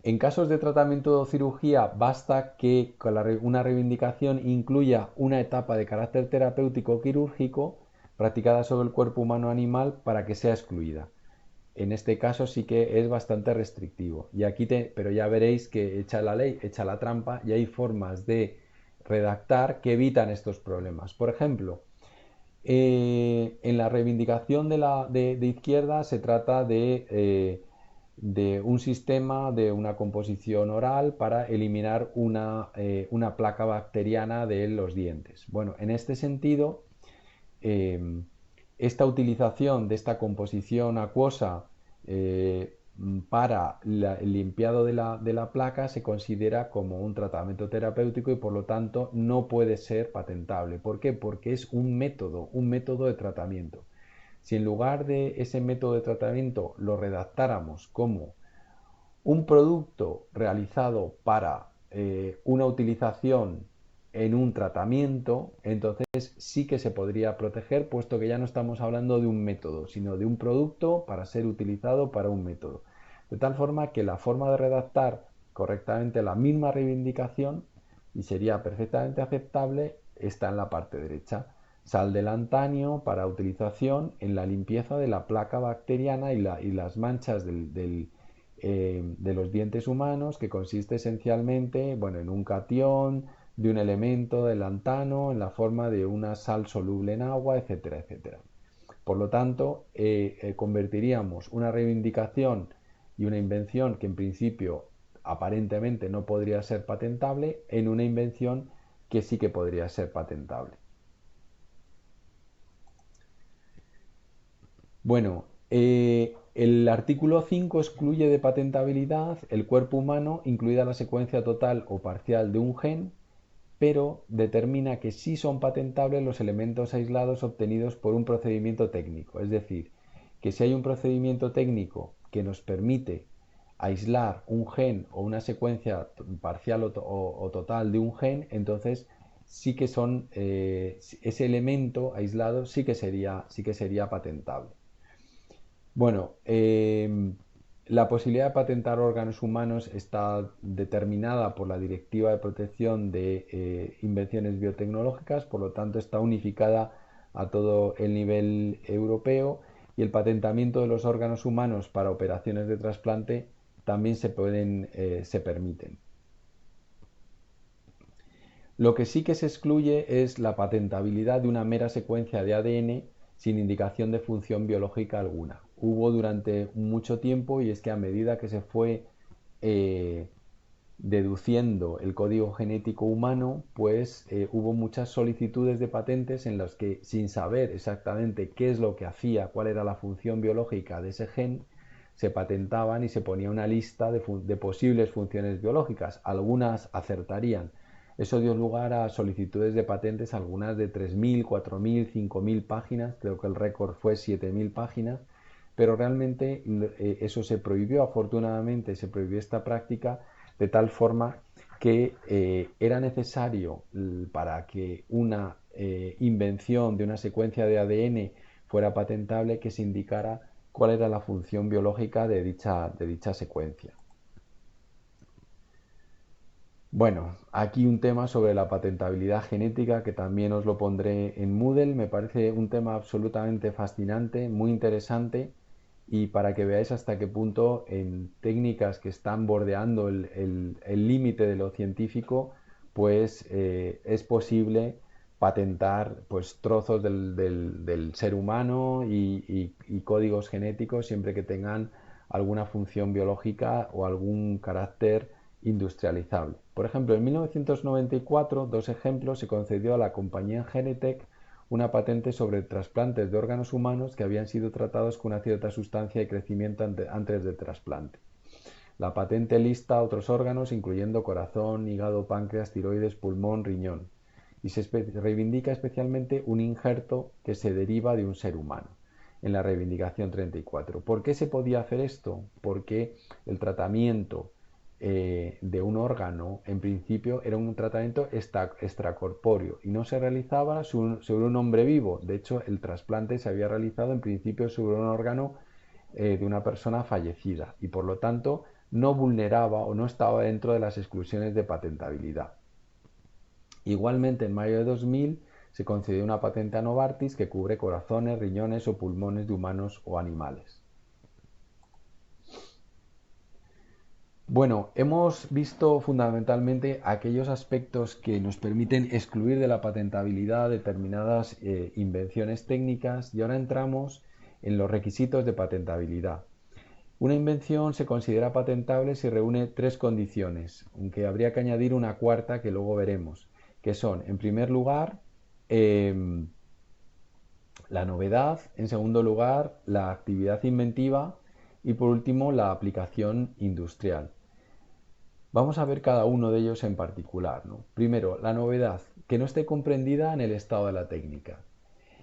En casos de tratamiento o cirugía, basta que una reivindicación incluya una etapa de carácter terapéutico quirúrgico practicada sobre el cuerpo humano o animal para que sea excluida. En este caso sí que es bastante restrictivo. Pero ya veréis que echa la ley, echa la trampa, y hay formas de redactar que evitan estos problemas. Por ejemplo, en la reivindicación de izquierda se trata de un sistema de una composición oral para eliminar una placa bacteriana de los dientes. Bueno, en este sentido, eh, esta utilización de esta composición acuosa para el limpiado de la placa se considera como un tratamiento terapéutico y por lo tanto no puede ser patentable. ¿Por qué? Porque es un método de tratamiento. Si en lugar de ese método de tratamiento lo redactáramos como un producto realizado para una utilización en un tratamiento, entonces sí que se podría proteger, puesto que ya no estamos hablando de un método, sino de un producto para ser utilizado para un método. De tal forma que la forma de redactar correctamente la misma reivindicación, y sería perfectamente aceptable, está en la parte derecha. Sal del antaño para utilización en la limpieza de la placa bacteriana y las manchas de los dientes humanos, que consiste esencialmente, bueno, en un catión de un elemento del lantano en la forma de una sal soluble en agua, etcétera, etcétera. Por lo tanto, convertiríamos una reivindicación y una invención que en principio aparentemente no podría ser patentable en una invención que sí que podría ser patentable. Bueno, el artículo 5 excluye de patentabilidad el cuerpo humano, incluida la secuencia total o parcial de un gen, pero determina que sí son patentables los elementos aislados obtenidos por un procedimiento técnico. Es decir, que si hay un procedimiento técnico que nos permite aislar un gen o una secuencia parcial o total de un gen, entonces sí que son ese elemento aislado sí que sería patentable. Bueno, la posibilidad de patentar órganos humanos está determinada por la Directiva de Protección de Invenciones Biotecnológicas, por lo tanto está unificada a todo el nivel europeo, y el patentamiento de los órganos humanos para operaciones de trasplante también se permiten. Lo que sí que se excluye es la patentabilidad de una mera secuencia de ADN sin indicación de función biológica alguna. Hubo durante mucho tiempo, y es que a medida que se fue eh, deduciendo el código genético humano, pues hubo muchas solicitudes de patentes en las que, sin saber exactamente qué es lo que hacía, cuál era la función biológica de ese gen, se patentaban y se ponía una lista de posibles funciones biológicas. Algunas acertarían. Eso dio lugar a solicitudes de patentes, algunas de 3.000, 4.000, 5.000 páginas, creo que el récord fue 7.000 páginas, pero realmente eso se prohibió, afortunadamente se prohibió esta práctica de tal forma que era necesario para que una invención de una secuencia de ADN fuera patentable que se indicara cuál era la función biológica de dicha secuencia. Bueno, aquí un tema sobre la patentabilidad genética que también os lo pondré en Moodle. Me parece un tema absolutamente fascinante, muy interesante, y para que veáis hasta qué punto en técnicas que están bordeando el límite de lo científico, pues es posible patentar pues trozos del ser humano y códigos genéticos siempre que tengan alguna función biológica o algún carácter industrializable. Por ejemplo, en 1994, dos ejemplos, se concedió a la compañía Genetec una patente sobre trasplantes de órganos humanos que habían sido tratados con una cierta sustancia de crecimiento antes del trasplante. La patente lista otros órganos, incluyendo corazón, hígado, páncreas, tiroides, pulmón, riñón, y se reivindica especialmente un injerto que se deriva de un ser humano en la reivindicación 34. ¿Por qué se podía hacer esto? Porque el tratamiento de un órgano, en principio, era un tratamiento extracorpóreo y no se realizaba sobre un hombre vivo. De hecho, el trasplante se había realizado en principio sobre un órgano de una persona fallecida y por lo tanto no vulneraba o no estaba dentro de las exclusiones de patentabilidad. Igualmente, en mayo de 2000 se concedió una patente a Novartis que cubre corazones, riñones o pulmones de humanos o animales. Bueno, hemos visto fundamentalmente aquellos aspectos que nos permiten excluir de la patentabilidad determinadas invenciones técnicas, y ahora entramos en los requisitos de patentabilidad. Una invención se considera patentable si reúne tres condiciones, aunque habría que añadir una cuarta que luego veremos, que son, en primer lugar, eh, la novedad, en segundo lugar, la actividad inventiva y por último, la aplicación industrial. Vamos a ver cada uno de ellos en particular, ¿no? Primero, la novedad, que no esté comprendida en el estado de la técnica.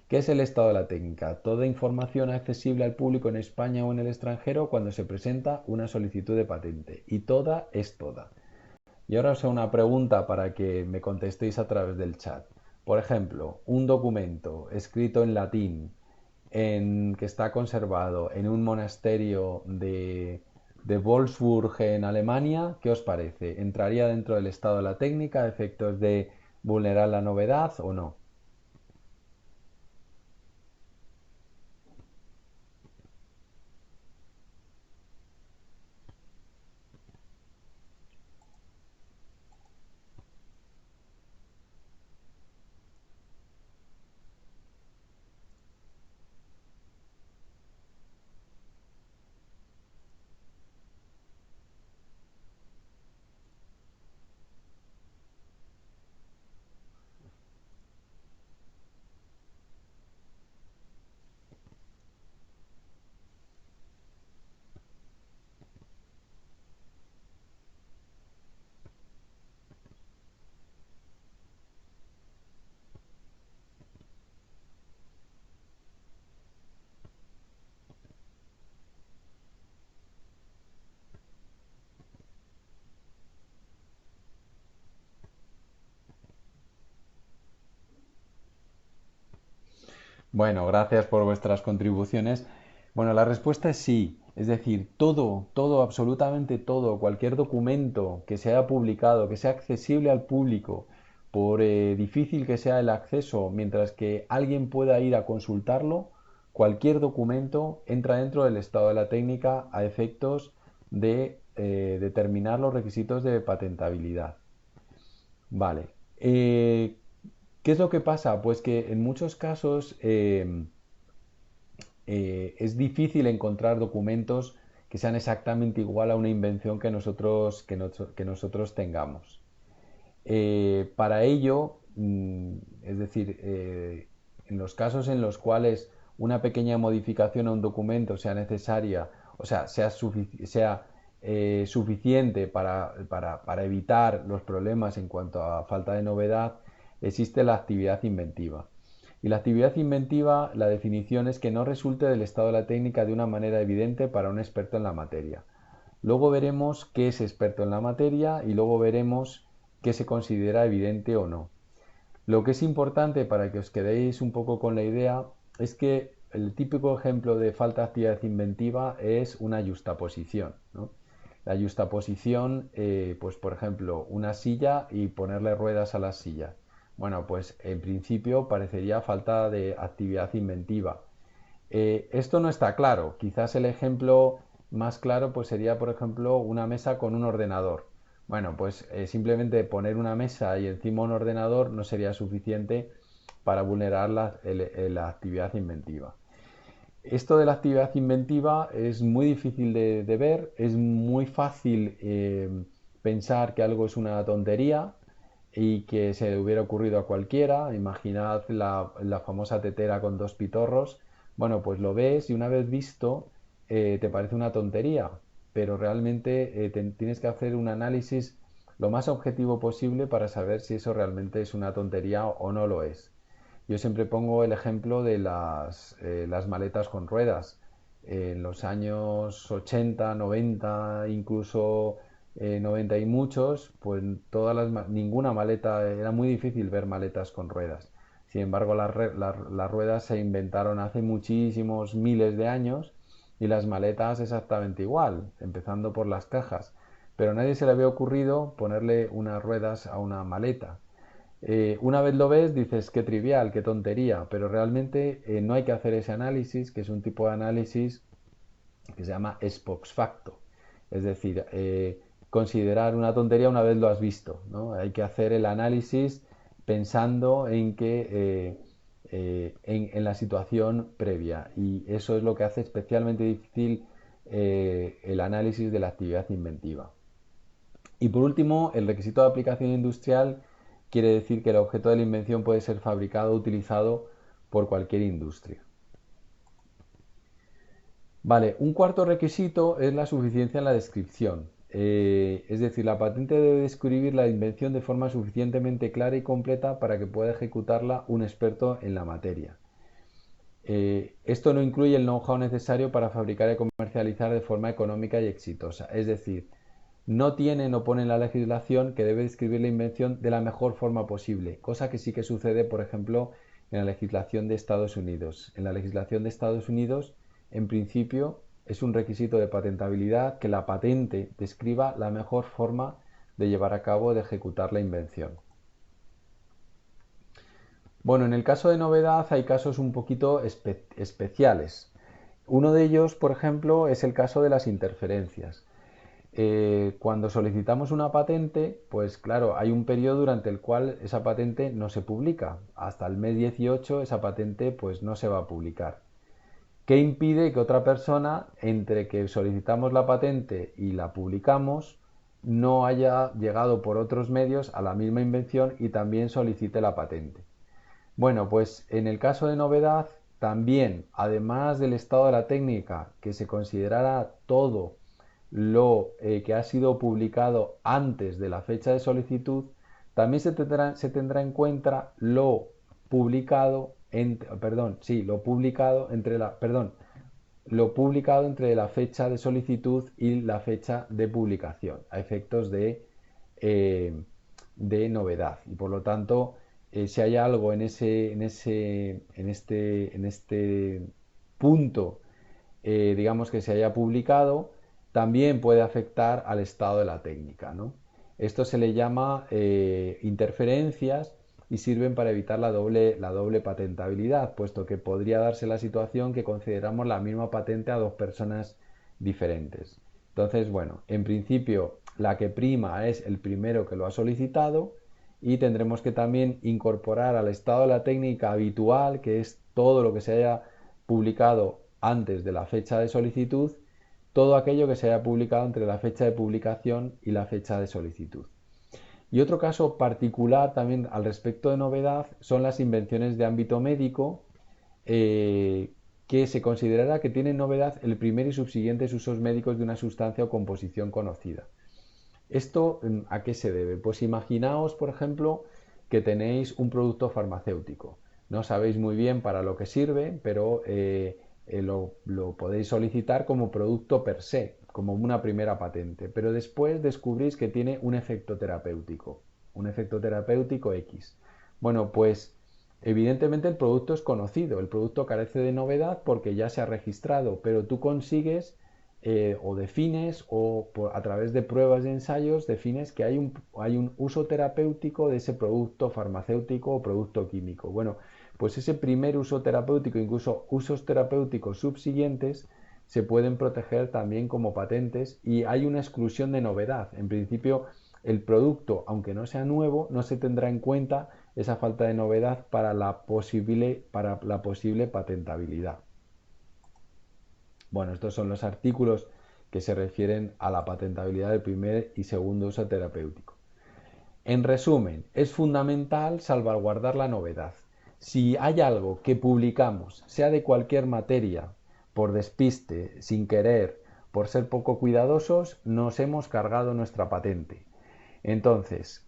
¿Qué es el estado de la técnica? Toda información accesible al público en España o en el extranjero cuando se presenta una solicitud de patente. Y toda es toda. Y ahora os hago una pregunta para que me contestéis a través del chat. Por ejemplo, un documento escrito en latín que está conservado en un monasterio de Wolfsburg en Alemania, ¿qué os parece? ¿Entraría dentro del estado de la técnica a efectos de vulnerar la novedad o no? Bueno, gracias por vuestras contribuciones. Bueno, la respuesta es sí. Es decir, todo, absolutamente todo, cualquier documento que se haya publicado, que sea accesible al público, por difícil que sea el acceso, mientras que alguien pueda ir a consultarlo, cualquier documento entra dentro del estado de la técnica a efectos de determinar los requisitos de patentabilidad. Vale. ¿Qué es lo que pasa? Pues que en muchos casos es difícil encontrar documentos que sean exactamente igual a una invención que nosotros tengamos. Para ello, es decir, en los casos en los cuales una pequeña modificación a un documento sea necesaria, o sea, sea suficiente para evitar los problemas en cuanto a falta de novedad, existe la actividad inventiva. Y la actividad inventiva, la definición es que no resulte del estado de la técnica de una manera evidente para un experto en la materia. Luego veremos qué es experto en la materia y luego veremos qué se considera evidente o no. Lo que es importante para que os quedéis un poco con la idea es que el típico ejemplo de falta de actividad inventiva es una yuxtaposición, ¿no? La yuxtaposición, pues por ejemplo, una silla y ponerle ruedas a las sillas. Bueno, pues en principio parecería falta de actividad inventiva. Esto no está claro. Quizás el ejemplo más claro pues sería, por ejemplo, una mesa con un ordenador. Bueno, pues simplemente poner una mesa y encima un ordenador no sería suficiente para vulnerar la actividad inventiva. Esto de la actividad inventiva es muy difícil de ver, es muy fácil pensar que algo es una tontería y que se le hubiera ocurrido a cualquiera. Imaginad la famosa tetera con dos pitorros. Bueno, pues lo ves y una vez visto te parece una tontería, pero realmente tienes que hacer un análisis lo más objetivo posible para saber si eso realmente es una tontería o no lo es. Yo siempre pongo el ejemplo de las maletas con ruedas. En los años 80, 90, incluso 90 y muchos, pues ninguna maleta, era muy difícil ver maletas con ruedas. Sin embargo, las ruedas se inventaron hace muchísimos miles de años y las maletas exactamente igual, empezando por las cajas. Pero a nadie se le había ocurrido ponerle unas ruedas a una maleta. Una vez lo ves, dices qué trivial, qué tontería, pero realmente no hay que hacer ese análisis, que es un tipo de análisis que se llama ex post facto. Es decir, considerar una tontería una vez lo has visto, ¿no? Hay que hacer el análisis pensando en que en la situación previa, y eso es lo que hace especialmente difícil el análisis de la actividad inventiva. Y por último, el requisito de aplicación industrial quiere decir que el objeto de la invención puede ser fabricado o utilizado por cualquier industria. Vale, un cuarto requisito es la suficiencia en la descripción. Es decir, la patente debe describir la invención de forma suficientemente clara y completa para que pueda ejecutarla un experto en la materia. Esto no incluye el know-how necesario para fabricar y comercializar de forma económica y exitosa. Es decir, no pone en la legislación que debe describir la invención de la mejor forma posible, cosa que sí que sucede, por ejemplo, en la legislación de Estados Unidos. En la legislación de Estados Unidos, en principio, es un requisito de patentabilidad que la patente describa la mejor forma de llevar a cabo, de ejecutar la invención. Bueno, en el caso de novedad hay casos un poquito especiales. Uno de ellos, por ejemplo, es el caso de las interferencias. Cuando solicitamos una patente, pues claro, hay un periodo durante el cual esa patente no se publica. Hasta el mes 18 esa patente pues no se va a publicar. ¿Qué impide que otra persona, entre que solicitamos la patente y la publicamos, no haya llegado por otros medios a la misma invención y también solicite la patente? Bueno, pues en el caso de novedad, también, además del estado de la técnica, que se considerara todo lo que ha sido publicado antes de la fecha de solicitud, también se tendrá en cuenta lo publicado, perdón, sí, lo publicado entre la fecha de solicitud y la fecha de publicación, a efectos eh, de novedad. Y por lo tanto, si hay algo en este punto, digamos que se haya publicado, también puede afectar al estado de la técnica, ¿no? Esto se le llama interferencias y sirven para evitar la doble patentabilidad, puesto que podría darse la situación que consideramos la misma patente a dos personas diferentes. Entonces, bueno, en principio la que prima es el primero que lo ha solicitado y tendremos que también incorporar al estado de la técnica habitual, que es todo lo que se haya publicado antes de la fecha de solicitud, todo aquello que se haya publicado entre la fecha de publicación y la fecha de solicitud. Y otro caso particular también al respecto de novedad son las invenciones de ámbito médico, eh, que se considerará que tienen novedad el primer y subsiguientes usos médicos de una sustancia o composición conocida. ¿Esto a qué se debe? Pues imaginaos, por ejemplo, que tenéis un producto farmacéutico. No sabéis muy bien para lo que sirve, pero lo podéis solicitar como producto per se, como una primera patente. Pero después descubrís que tiene un efecto terapéutico X. Bueno, pues evidentemente el producto es conocido, el producto carece de novedad porque ya se ha registrado, pero tú consigues o defines a través de pruebas y ensayos defines que hay un uso terapéutico de ese producto farmacéutico o producto químico. Bueno, pues ese primer uso terapéutico, incluso usos terapéuticos subsiguientes, se pueden proteger también como patentes y hay una exclusión de novedad. En principio, el producto, aunque no sea nuevo, no se tendrá en cuenta esa falta de novedad para la posible patentabilidad. Bueno, estos son los artículos que se refieren a la patentabilidad del primer y segundo uso terapéutico. En resumen, es fundamental salvaguardar la novedad. Si hay algo que publicamos, sea de cualquier materia, por despiste, sin querer, por ser poco cuidadosos, nos hemos cargado nuestra patente. Entonces,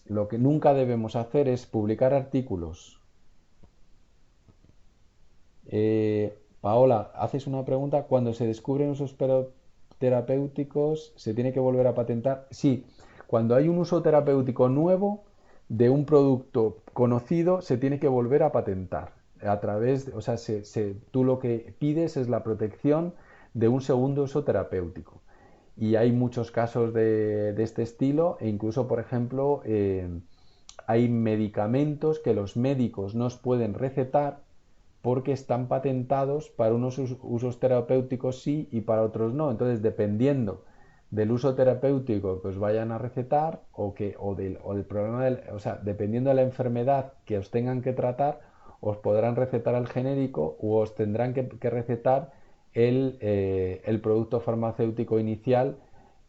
lo que nunca debemos hacer es publicar artículos. Paola, haces una pregunta. Cuando se descubren usos terapéuticos, ¿se tiene que volver a patentar? Sí, cuando hay un uso terapéutico nuevo de un producto conocido, se tiene que volver a patentar. O sea, tú lo que pides es la protección de un segundo uso terapéutico. Y hay muchos casos de este estilo, e incluso, por ejemplo, hay medicamentos que los médicos nos pueden recetar porque están patentados para unos usos terapéuticos sí y para otros no. Entonces, dependiendo del uso terapéutico que os vayan a recetar o del problema, o sea, dependiendo de la enfermedad que os tengan que tratar, os podrán recetar el genérico o os tendrán que recetar el producto farmacéutico inicial,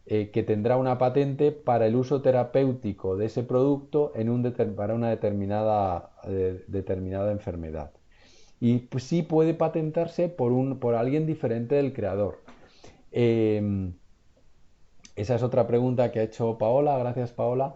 que tendrá una patente para el uso terapéutico de ese producto para una determinada enfermedad. Y pues, sí puede patentarse por alguien diferente del creador. Eh, Esa es otra pregunta que ha hecho Paola. Gracias, Paola.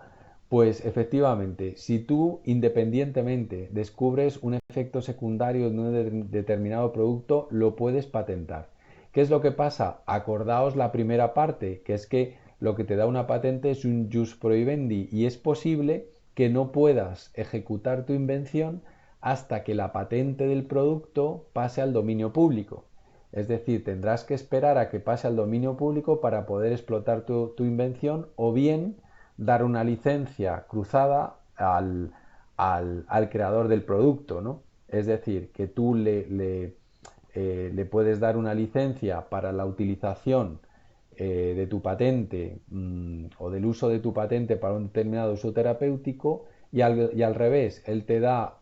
Pues efectivamente, si tú independientemente descubres un efecto secundario de un determinado producto, lo puedes patentar. ¿Qué es lo que pasa? Acordaos la primera parte, que es que lo que te da una patente es un jus prohibendi y es posible que no puedas ejecutar tu invención hasta que la patente del producto pase al dominio público. Es decir, tendrás que esperar a que pase al dominio público para poder explotar tu invención o bien dar una licencia cruzada al creador del producto, ¿no? Es decir, que tú le puedes dar una licencia para la utilización de tu patente, o del uso de tu patente para un determinado uso terapéutico y al revés, él te da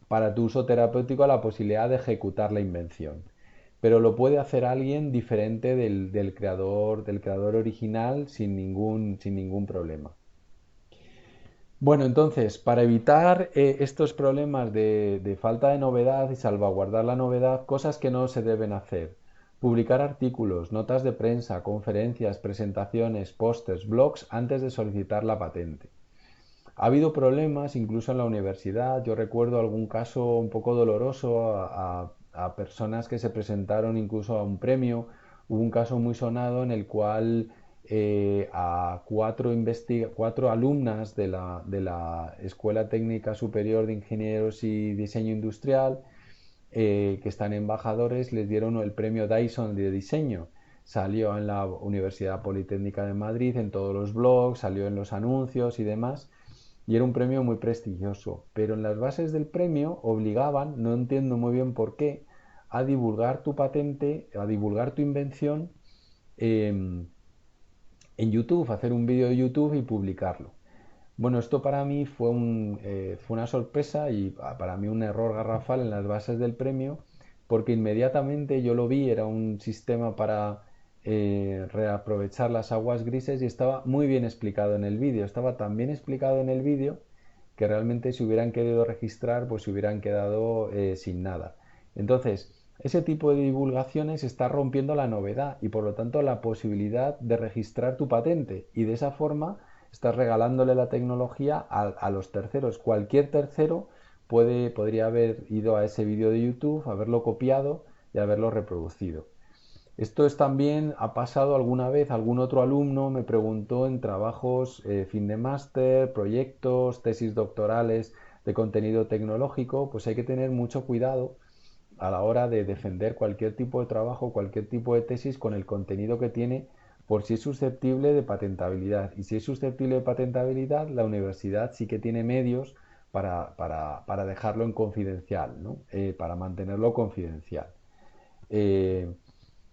para tu uso terapéutico la posibilidad de ejecutar la invención, pero lo puede hacer alguien diferente del creador original sin ningún problema. Bueno, entonces, para evitar estos problemas de falta de novedad y salvaguardar la novedad, cosas que no se deben hacer. Publicar artículos, notas de prensa, conferencias, presentaciones, pósters, blogs antes de solicitar la patente. Ha habido problemas incluso en la universidad. Yo recuerdo algún caso un poco doloroso a personas que se presentaron incluso a un premio. Hubo un caso muy sonado en el cual a cuatro alumnas de la Escuela Técnica Superior de Ingenieros y Diseño Industrial, que están embajadores, les dieron el premio Dyson de diseño. Salió en la Universidad Politécnica de Madrid, en todos los blogs, salió en los anuncios y demás, y era un premio muy prestigioso. Pero en las bases del premio obligaban, no entiendo muy bien por qué, a divulgar tu patente, a divulgar tu invención eh, en YouTube, hacer un vídeo de YouTube y publicarlo. Bueno, esto para mí fue una sorpresa y para mí un error garrafal en las bases del premio, porque inmediatamente yo lo vi, era un sistema para reaprovechar las aguas grises y estaba muy bien explicado en el vídeo. Estaba tan bien explicado en el vídeo que realmente si hubieran querido registrar, pues se hubieran quedado sin nada. Entonces, ese tipo de divulgaciones está rompiendo la novedad y por lo tanto la posibilidad de registrar tu patente, y de esa forma estás regalándole la tecnología a los terceros. Cualquier tercero podría haber ido a ese vídeo de YouTube, haberlo copiado y haberlo reproducido. Esto es también, ha pasado alguna vez, algún otro alumno me preguntó en trabajos fin de máster, proyectos, tesis doctorales de contenido tecnológico. Pues hay que tener mucho cuidado a la hora de defender cualquier tipo de trabajo, cualquier tipo de tesis con el contenido que tiene, por si es susceptible de patentabilidad. Y si es susceptible de patentabilidad, la universidad sí que tiene medios para dejarlo en confidencial, ¿no? Para mantenerlo confidencial. Eh,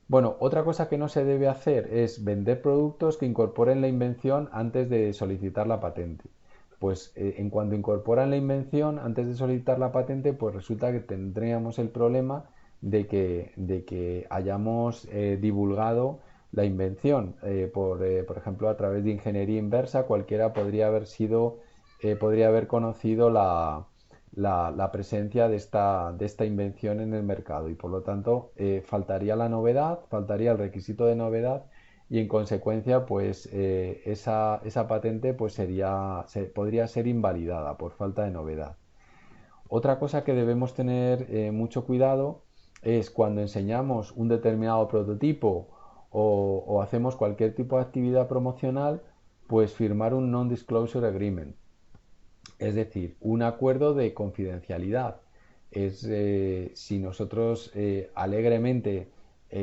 bueno, otra cosa que no se debe hacer es vender productos que incorporen la invención antes de solicitar la patente. Pues en cuanto incorporan la invención antes de solicitar la patente, pues resulta que tendríamos el problema de que hayamos divulgado la invención. Por ejemplo, a través de ingeniería inversa, cualquiera podría haber conocido la presencia de esta invención en el mercado, y por lo tanto faltaría la novedad, faltaría el requisito de novedad, y en consecuencia pues esa patente pues podría ser invalidada por falta de novedad. Otra cosa que debemos tener mucho cuidado es cuando enseñamos un determinado prototipo o hacemos cualquier tipo de actividad promocional, pues firmar un non-disclosure agreement, es decir, un acuerdo de confidencialidad. Si nosotros alegremente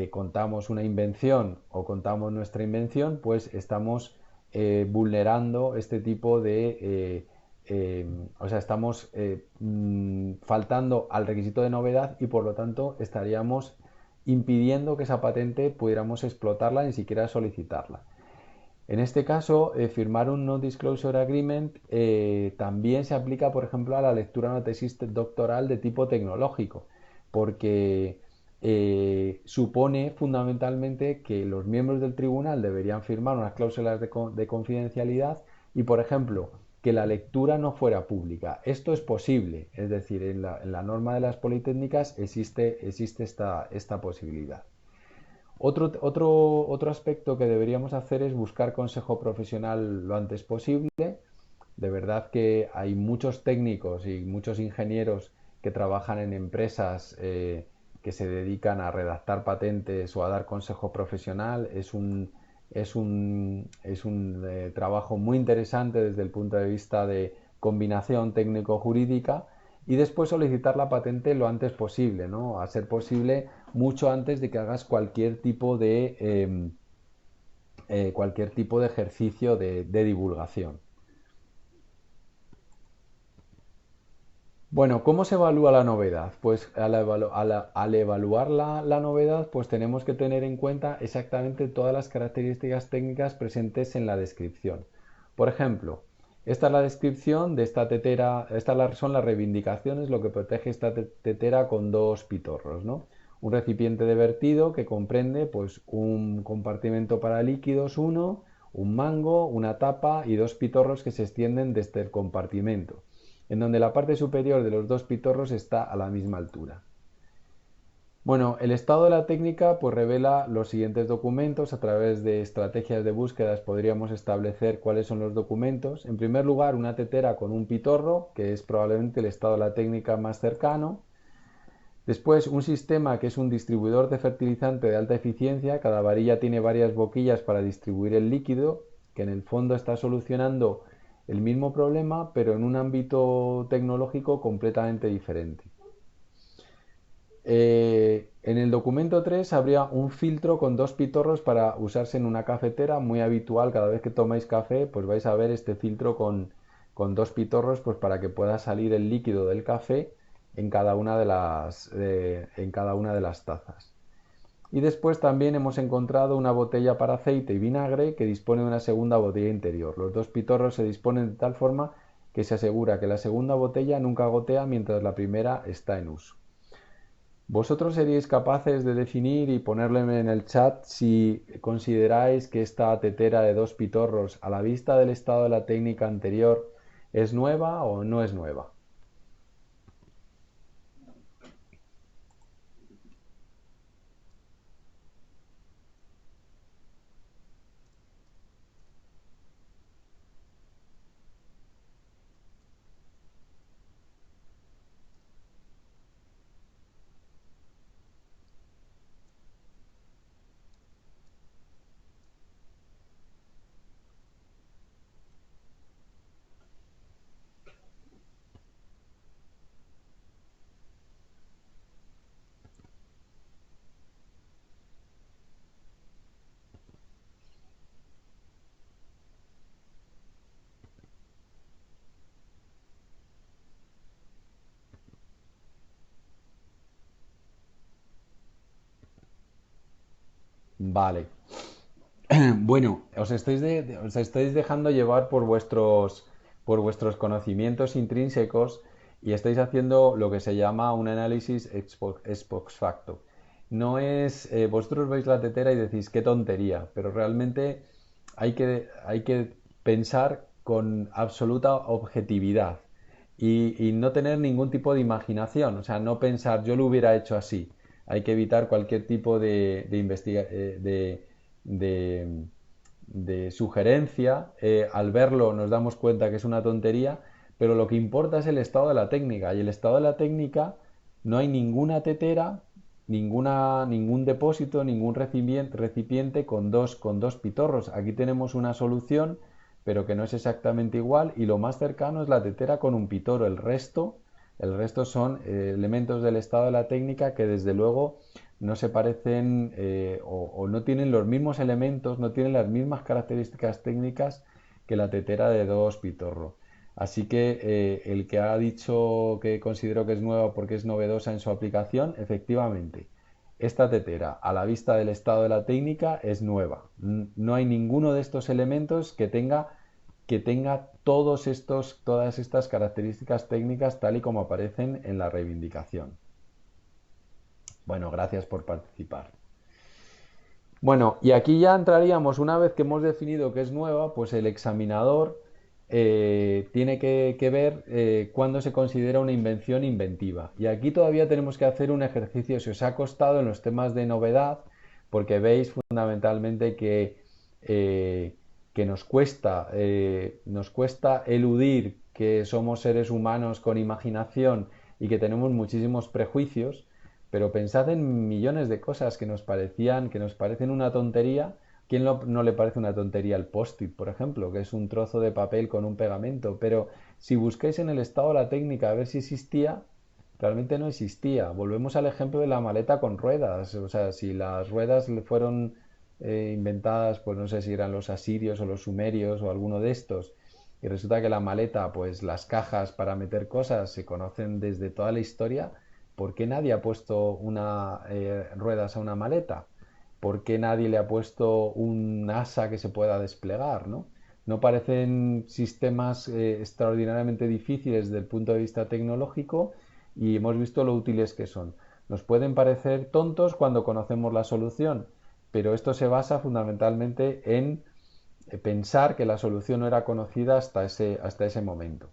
contamos una invención o contamos nuestra invención, pues estamos vulnerando este tipo o sea, estamos faltando al requisito de novedad, y por lo tanto estaríamos impidiendo que esa patente pudiéramos explotarla, ni siquiera solicitarla. En este caso, firmar un Non-Disclosure Agreement también se aplica, por ejemplo, a la lectura de una tesis doctoral de tipo tecnológico, porque supone fundamentalmente que los miembros del tribunal deberían firmar unas cláusulas de confidencialidad y, por ejemplo, que la lectura no fuera pública. Esto es posible, es decir, en la norma de las politécnicas existe esta posibilidad. Otro aspecto que deberíamos hacer es buscar consejo profesional lo antes posible. De verdad que hay muchos técnicos y muchos ingenieros que trabajan en empresas que se dedican a redactar patentes o a dar consejo profesional. Es un trabajo muy interesante desde el punto de vista de combinación técnico-jurídica, y después solicitar la patente lo antes posible, ¿no? A ser posible mucho antes de que hagas cualquier tipo de ejercicio de divulgación. Bueno, ¿cómo se evalúa la novedad? Pues al evaluar la novedad, pues tenemos que tener en cuenta exactamente todas las características técnicas presentes en la descripción. Por ejemplo, esta es la descripción de esta tetera, son las reivindicaciones, lo que protege esta tetera con dos pitorros, ¿no? Un recipiente de vertido que comprende pues un compartimento para líquidos, un mango, una tapa y dos pitorros que se extienden desde el compartimento, en donde la parte superior de los dos pitorros está a la misma altura. Bueno, el estado de la técnica pues revela los siguientes documentos. A través de estrategias de búsquedas podríamos establecer cuáles son los documentos. En primer lugar, una tetera con un pitorro, que es probablemente el estado de la técnica más cercano. Después, un sistema que es un distribuidor de fertilizante de alta eficiencia. Cada varilla tiene varias boquillas para distribuir el líquido, que en el fondo está solucionando el mismo problema, pero en un ámbito tecnológico completamente diferente. En el documento 3 habría un filtro con dos pitorros para usarse en una cafetera, muy habitual. Cada vez que tomáis café, pues vais a ver este filtro con dos pitorros, pues para que pueda salir el líquido del café en cada una de las tazas. Y después también hemos encontrado una botella para aceite y vinagre que dispone de una segunda botella interior. Los dos pitorros se disponen de tal forma que se asegura que la segunda botella nunca gotea mientras la primera está en uso. ¿Vosotros seríais capaces de definir y ponerle en el chat si consideráis que esta tetera de dos pitorros, a la vista del estado de la técnica anterior, es nueva o no es nueva? Vale. Bueno, os estáis dejando llevar por vuestros conocimientos intrínsecos y estáis haciendo lo que se llama un análisis ex post facto. No es, vosotros veis la tetera y decís qué tontería, pero realmente hay que pensar con absoluta objetividad y no tener ningún tipo de imaginación, o sea, no pensar yo lo hubiera hecho así. Hay que evitar cualquier tipo de, de sugerencia. Al verlo nos damos cuenta que es una tontería, pero lo que importa es el estado de la técnica. Y el estado de la técnica, no hay ninguna tetera, ningún depósito, ningún recipiente con dos pitorros. Aquí tenemos una solución, pero que no es exactamente igual. Y lo más cercano es la tetera con un pitoro. El resto son elementos del estado de la técnica que desde luego no se parecen o no tienen los mismos elementos, no tienen las mismas características técnicas que la tetera de dos pitorro. Así que el que ha dicho que considero que es nueva porque es novedosa en su aplicación, efectivamente, esta tetera a la vista del estado de la técnica es nueva. No hay ninguno de estos elementos que tenga todas estas características técnicas tal y como aparecen en la reivindicación. Bueno, gracias por participar. Bueno, y aquí ya entraríamos, una vez que hemos definido que es nueva, pues el examinador tiene que ver cuándo se considera una invención inventiva. Y aquí todavía tenemos que hacer un ejercicio, si os ha costado en los temas de novedad, porque veis fundamentalmente eh, que nos cuesta eludir que somos seres humanos con imaginación y que tenemos muchísimos prejuicios, pero pensad en millones de cosas que nos parecen una tontería. ¿Quién no le parece una tontería el post-it, por ejemplo, que es un trozo de papel con un pegamento? Pero si buscáis en el estado de la técnica a ver si existía, realmente no existía. Volvemos al ejemplo de la maleta con ruedas. O sea, si las ruedas fueron inventadas, pues no sé si eran los asirios o los sumerios o alguno de estos, y resulta que la maleta, pues las cajas para meter cosas se conocen desde toda la historia. ¿Por qué nadie ha puesto ruedas a una maleta? ¿Por qué nadie le ha puesto un asa que se pueda desplegar? ¿No? No parecen sistemas extraordinariamente difíciles desde el punto de vista tecnológico y hemos visto lo útiles que son. Nos pueden parecer tontos cuando conocemos la solución, pero esto se basa fundamentalmente en pensar que la solución no era conocida hasta ese momento.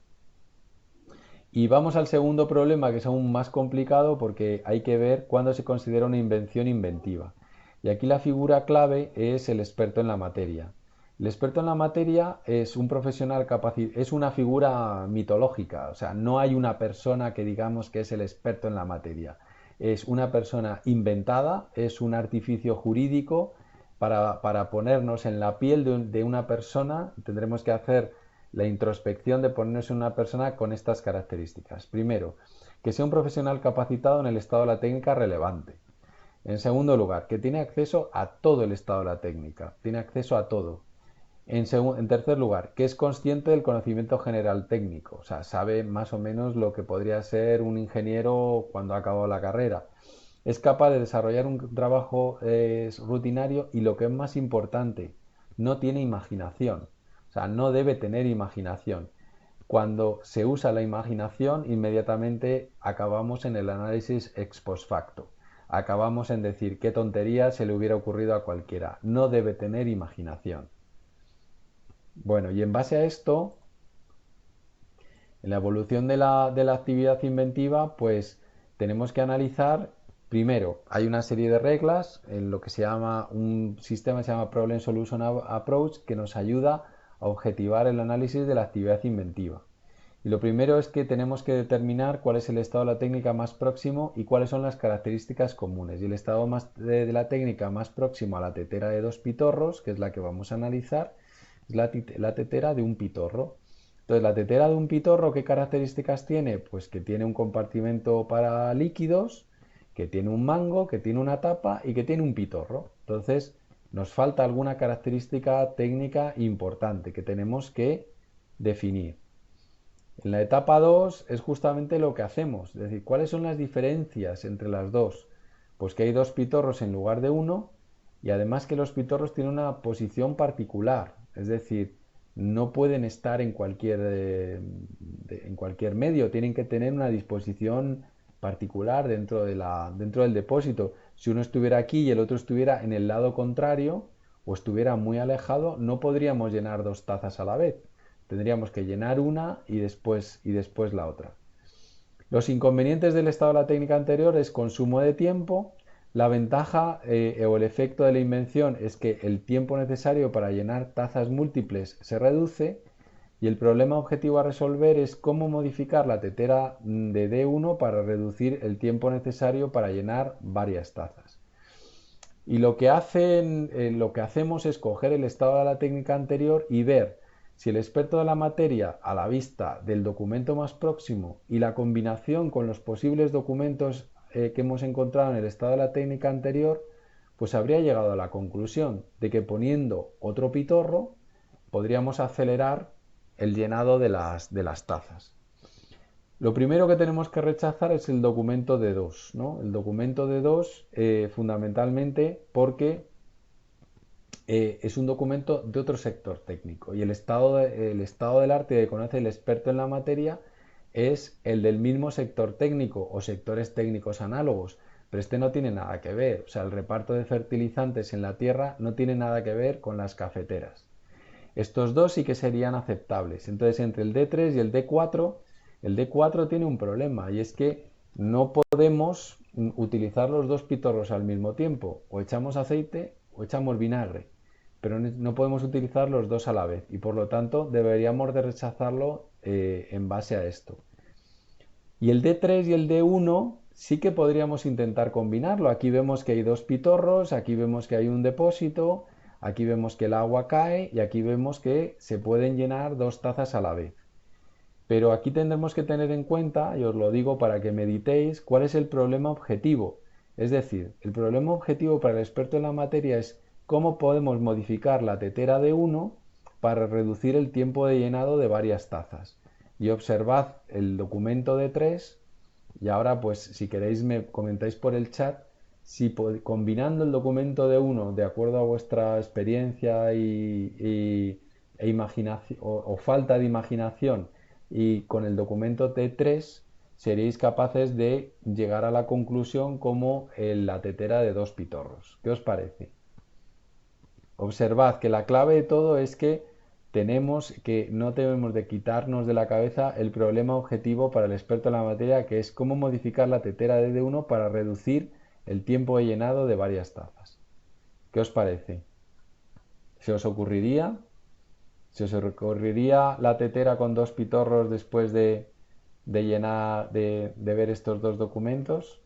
Y vamos al segundo problema, que es aún más complicado porque hay que ver cuándo se considera una invención inventiva. Y aquí la figura clave es el experto en la materia. El experto en la materia es un profesional es una figura mitológica, o sea, no hay una persona que digamos que es el experto en la materia. es una persona inventada, es un artificio jurídico para ponernos en la piel de una persona. Tendremos que hacer la introspección de ponernos en una persona con estas características. Primero, que sea un profesional capacitado en el estado de la técnica relevante. En segundo lugar, que tiene acceso a todo el estado de la técnica, tiene acceso a todo. En tercer lugar, que es consciente del conocimiento general técnico, o sea, sabe más o menos lo que podría ser un ingeniero cuando ha acabado la carrera. Es capaz de desarrollar un trabajo rutinario y lo que es más importante, no tiene imaginación, o sea, no debe tener imaginación. Cuando se usa la imaginación, inmediatamente acabamos en el análisis ex post facto. Acabamos en decir qué tontería se le hubiera ocurrido a cualquiera. No debe tener imaginación. Bueno, y en base a esto, en la evolución de la actividad inventiva, pues tenemos que analizar, primero, hay una serie de reglas en lo que se llama un sistema que se llama Problem Solution Approach, que nos ayuda a objetivar el análisis de la actividad inventiva. Y lo primero es que tenemos que determinar cuál es el estado de la técnica más próximo y cuáles son las características comunes. Y el estado de la técnica más próximo a la tetera de dos pitorros, que es la que vamos a analizar, es la tetera de un pitorro. Entonces, la tetera de un pitorro, ¿qué características tiene? Pues que tiene un compartimento para líquidos, que tiene un mango, que tiene una tapa y que tiene un pitorro. Entonces, nos falta alguna característica técnica importante que tenemos que definir. En la etapa 2 es justamente lo que hacemos, es decir, ¿cuáles son las diferencias entre las dos? Pues que hay dos pitorros en lugar de uno y además que los pitorros tienen una posición particular, es decir, no pueden estar en cualquier medio, tienen que tener una disposición particular dentro del depósito. Si uno estuviera aquí y el otro estuviera en el lado contrario o estuviera muy alejado, no podríamos llenar dos tazas a la vez. Tendríamos que llenar una y después la otra. Los inconvenientes del estado de la técnica anterior es consumo de tiempo. La ventaja o el efecto de la invención es que el tiempo necesario para llenar tazas múltiples se reduce y el problema objetivo a resolver es cómo modificar la tetera de D1 para reducir el tiempo necesario para llenar varias tazas. Y lo que hacemos es coger el estado de la técnica anterior y ver si el experto de la materia, a la vista del documento más próximo y la combinación con los posibles documentos que hemos encontrado en el estado de la técnica anterior, pues habría llegado a la conclusión de que poniendo otro pitorro podríamos acelerar el llenado de las tazas. Lo primero que tenemos que rechazar es el documento de 2, ¿no? El documento de 2 fundamentalmente porque es un documento de otro sector técnico y el estado del arte que conoce el experto en la materia es el del mismo sector técnico o sectores técnicos análogos, pero este no tiene nada que ver, o sea, el reparto de fertilizantes en la tierra no tiene nada que ver con las cafeteras. Estos dos sí que serían aceptables. Entonces, entre el D3 y el D4 tiene un problema y es que no podemos utilizar los dos pitorros al mismo tiempo. O echamos aceite o echamos vinagre, pero no podemos utilizar los dos a la vez y por lo tanto deberíamos de rechazarlo en base a esto. Y el D3 y el D1 sí que podríamos intentar combinarlo. Aquí vemos que hay dos pitorros, aquí vemos que hay un depósito, aquí vemos que el agua cae y aquí vemos que se pueden llenar dos tazas a la vez. Pero aquí tendremos que tener en cuenta, y os lo digo para que meditéis, cuál es el problema objetivo. Es decir, el problema objetivo para el experto en la materia es cómo podemos modificar la tetera de 1 para reducir el tiempo de llenado de varias tazas. Y observad el documento de 3 y ahora pues si queréis me comentáis por el chat si combinando el documento de 1 de acuerdo a vuestra experiencia e imaginación o falta de imaginación y con el documento T3 seréis capaces de llegar a la conclusión como la tetera de dos pitorros. ¿Qué os parece? Observad que la clave de todo es que no debemos de quitarnos de la cabeza el problema objetivo para el experto en la materia, que es cómo modificar la tetera de D1 para reducir el tiempo de llenado de varias tazas. ¿Qué os parece? ¿Se os ocurriría? ¿Se os ocurriría la tetera con dos pitorros después de llenar, de ver estos dos documentos?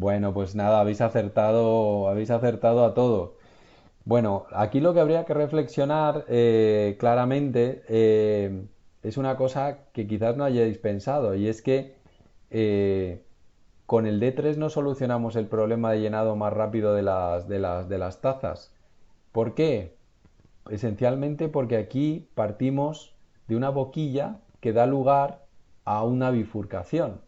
Bueno, pues nada, habéis acertado a todo. Bueno, aquí lo que habría que reflexionar claramente es una cosa que quizás no hayáis pensado, y es que eh, con el D3 no solucionamos el problema de llenado más rápido de las tazas. ¿Por qué? Esencialmente porque aquí partimos de una boquilla que da lugar a una bifurcación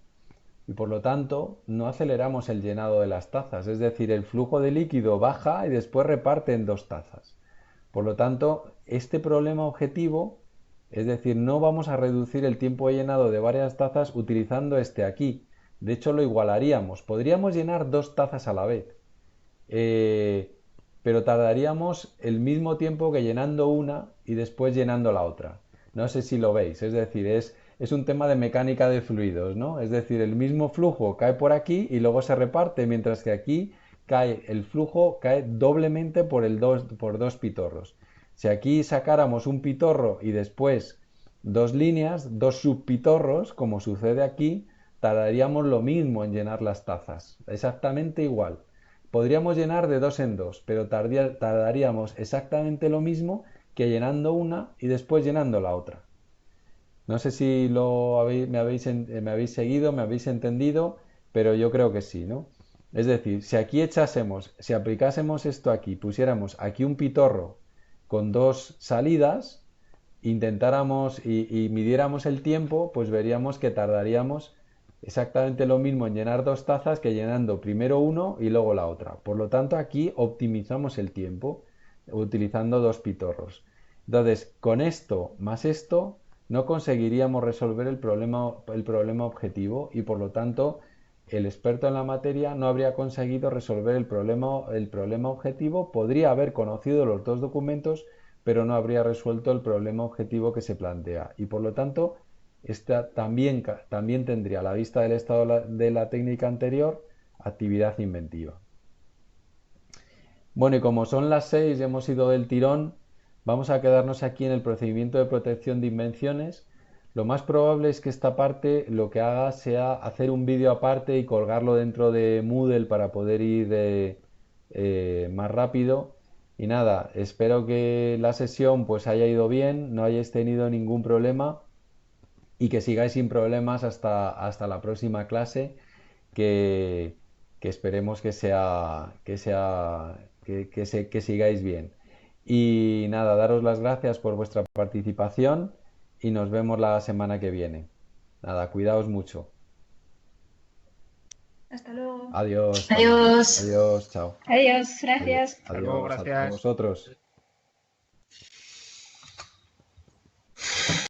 y por lo tanto no aceleramos el llenado de las tazas, es decir, el flujo de líquido baja y después reparte en dos tazas. Por lo tanto, este problema objetivo, es decir, no vamos a reducir el tiempo de llenado de varias tazas utilizando este aquí. De hecho, lo igualaríamos. Podríamos llenar dos tazas a la vez, eh, pero tardaríamos el mismo tiempo que llenando una y después llenando la otra. No sé si lo veis, es decir, es un tema de mecánica de fluidos, ¿no? Es decir, el mismo flujo cae por aquí y luego se reparte, mientras que aquí el flujo cae doblemente por dos pitorros. Si aquí sacáramos un pitorro y después dos líneas, dos subpitorros, como sucede aquí, tardaríamos lo mismo en llenar las tazas, exactamente igual. Podríamos llenar de dos en dos, pero tardaríamos exactamente lo mismo que llenando una y después llenando la otra. No sé si me habéis seguido, me habéis entendido, pero yo creo que sí, ¿no? Es decir, si aplicásemos esto aquí, pusiéramos aquí un pitorro con dos salidas, intentáramos y midiéramos el tiempo, pues veríamos que tardaríamos exactamente lo mismo en llenar dos tazas que llenando primero uno y luego la otra. Por lo tanto, aquí optimizamos el tiempo utilizando dos pitorros. Entonces, con esto más esto, no conseguiríamos resolver el problema objetivo y por lo tanto el experto en la materia no habría conseguido resolver el problema objetivo, podría haber conocido los dos documentos, pero no habría resuelto el problema objetivo que se plantea. Y por lo tanto, esta también tendría, a la vista del estado de la técnica anterior, actividad inventiva. Bueno, y como son las 6 y hemos ido del tirón, vamos a quedarnos aquí en el procedimiento de protección de invenciones. Lo más probable es que esta parte lo que haga sea hacer un vídeo aparte y colgarlo dentro de Moodle para poder ir más rápido. Y nada, espero que la sesión pues haya ido bien, no hayáis tenido ningún problema y que sigáis sin problemas hasta la próxima clase, que, que esperemos que sigáis bien. Y nada, daros las gracias por vuestra participación y nos vemos la semana que viene. Nada, cuidaos mucho. Hasta luego. Adiós, hasta luego. Adiós. Adiós, chao. Adiós, Adiós, gracias. Hasta luego, adiós a gracias. vosotros.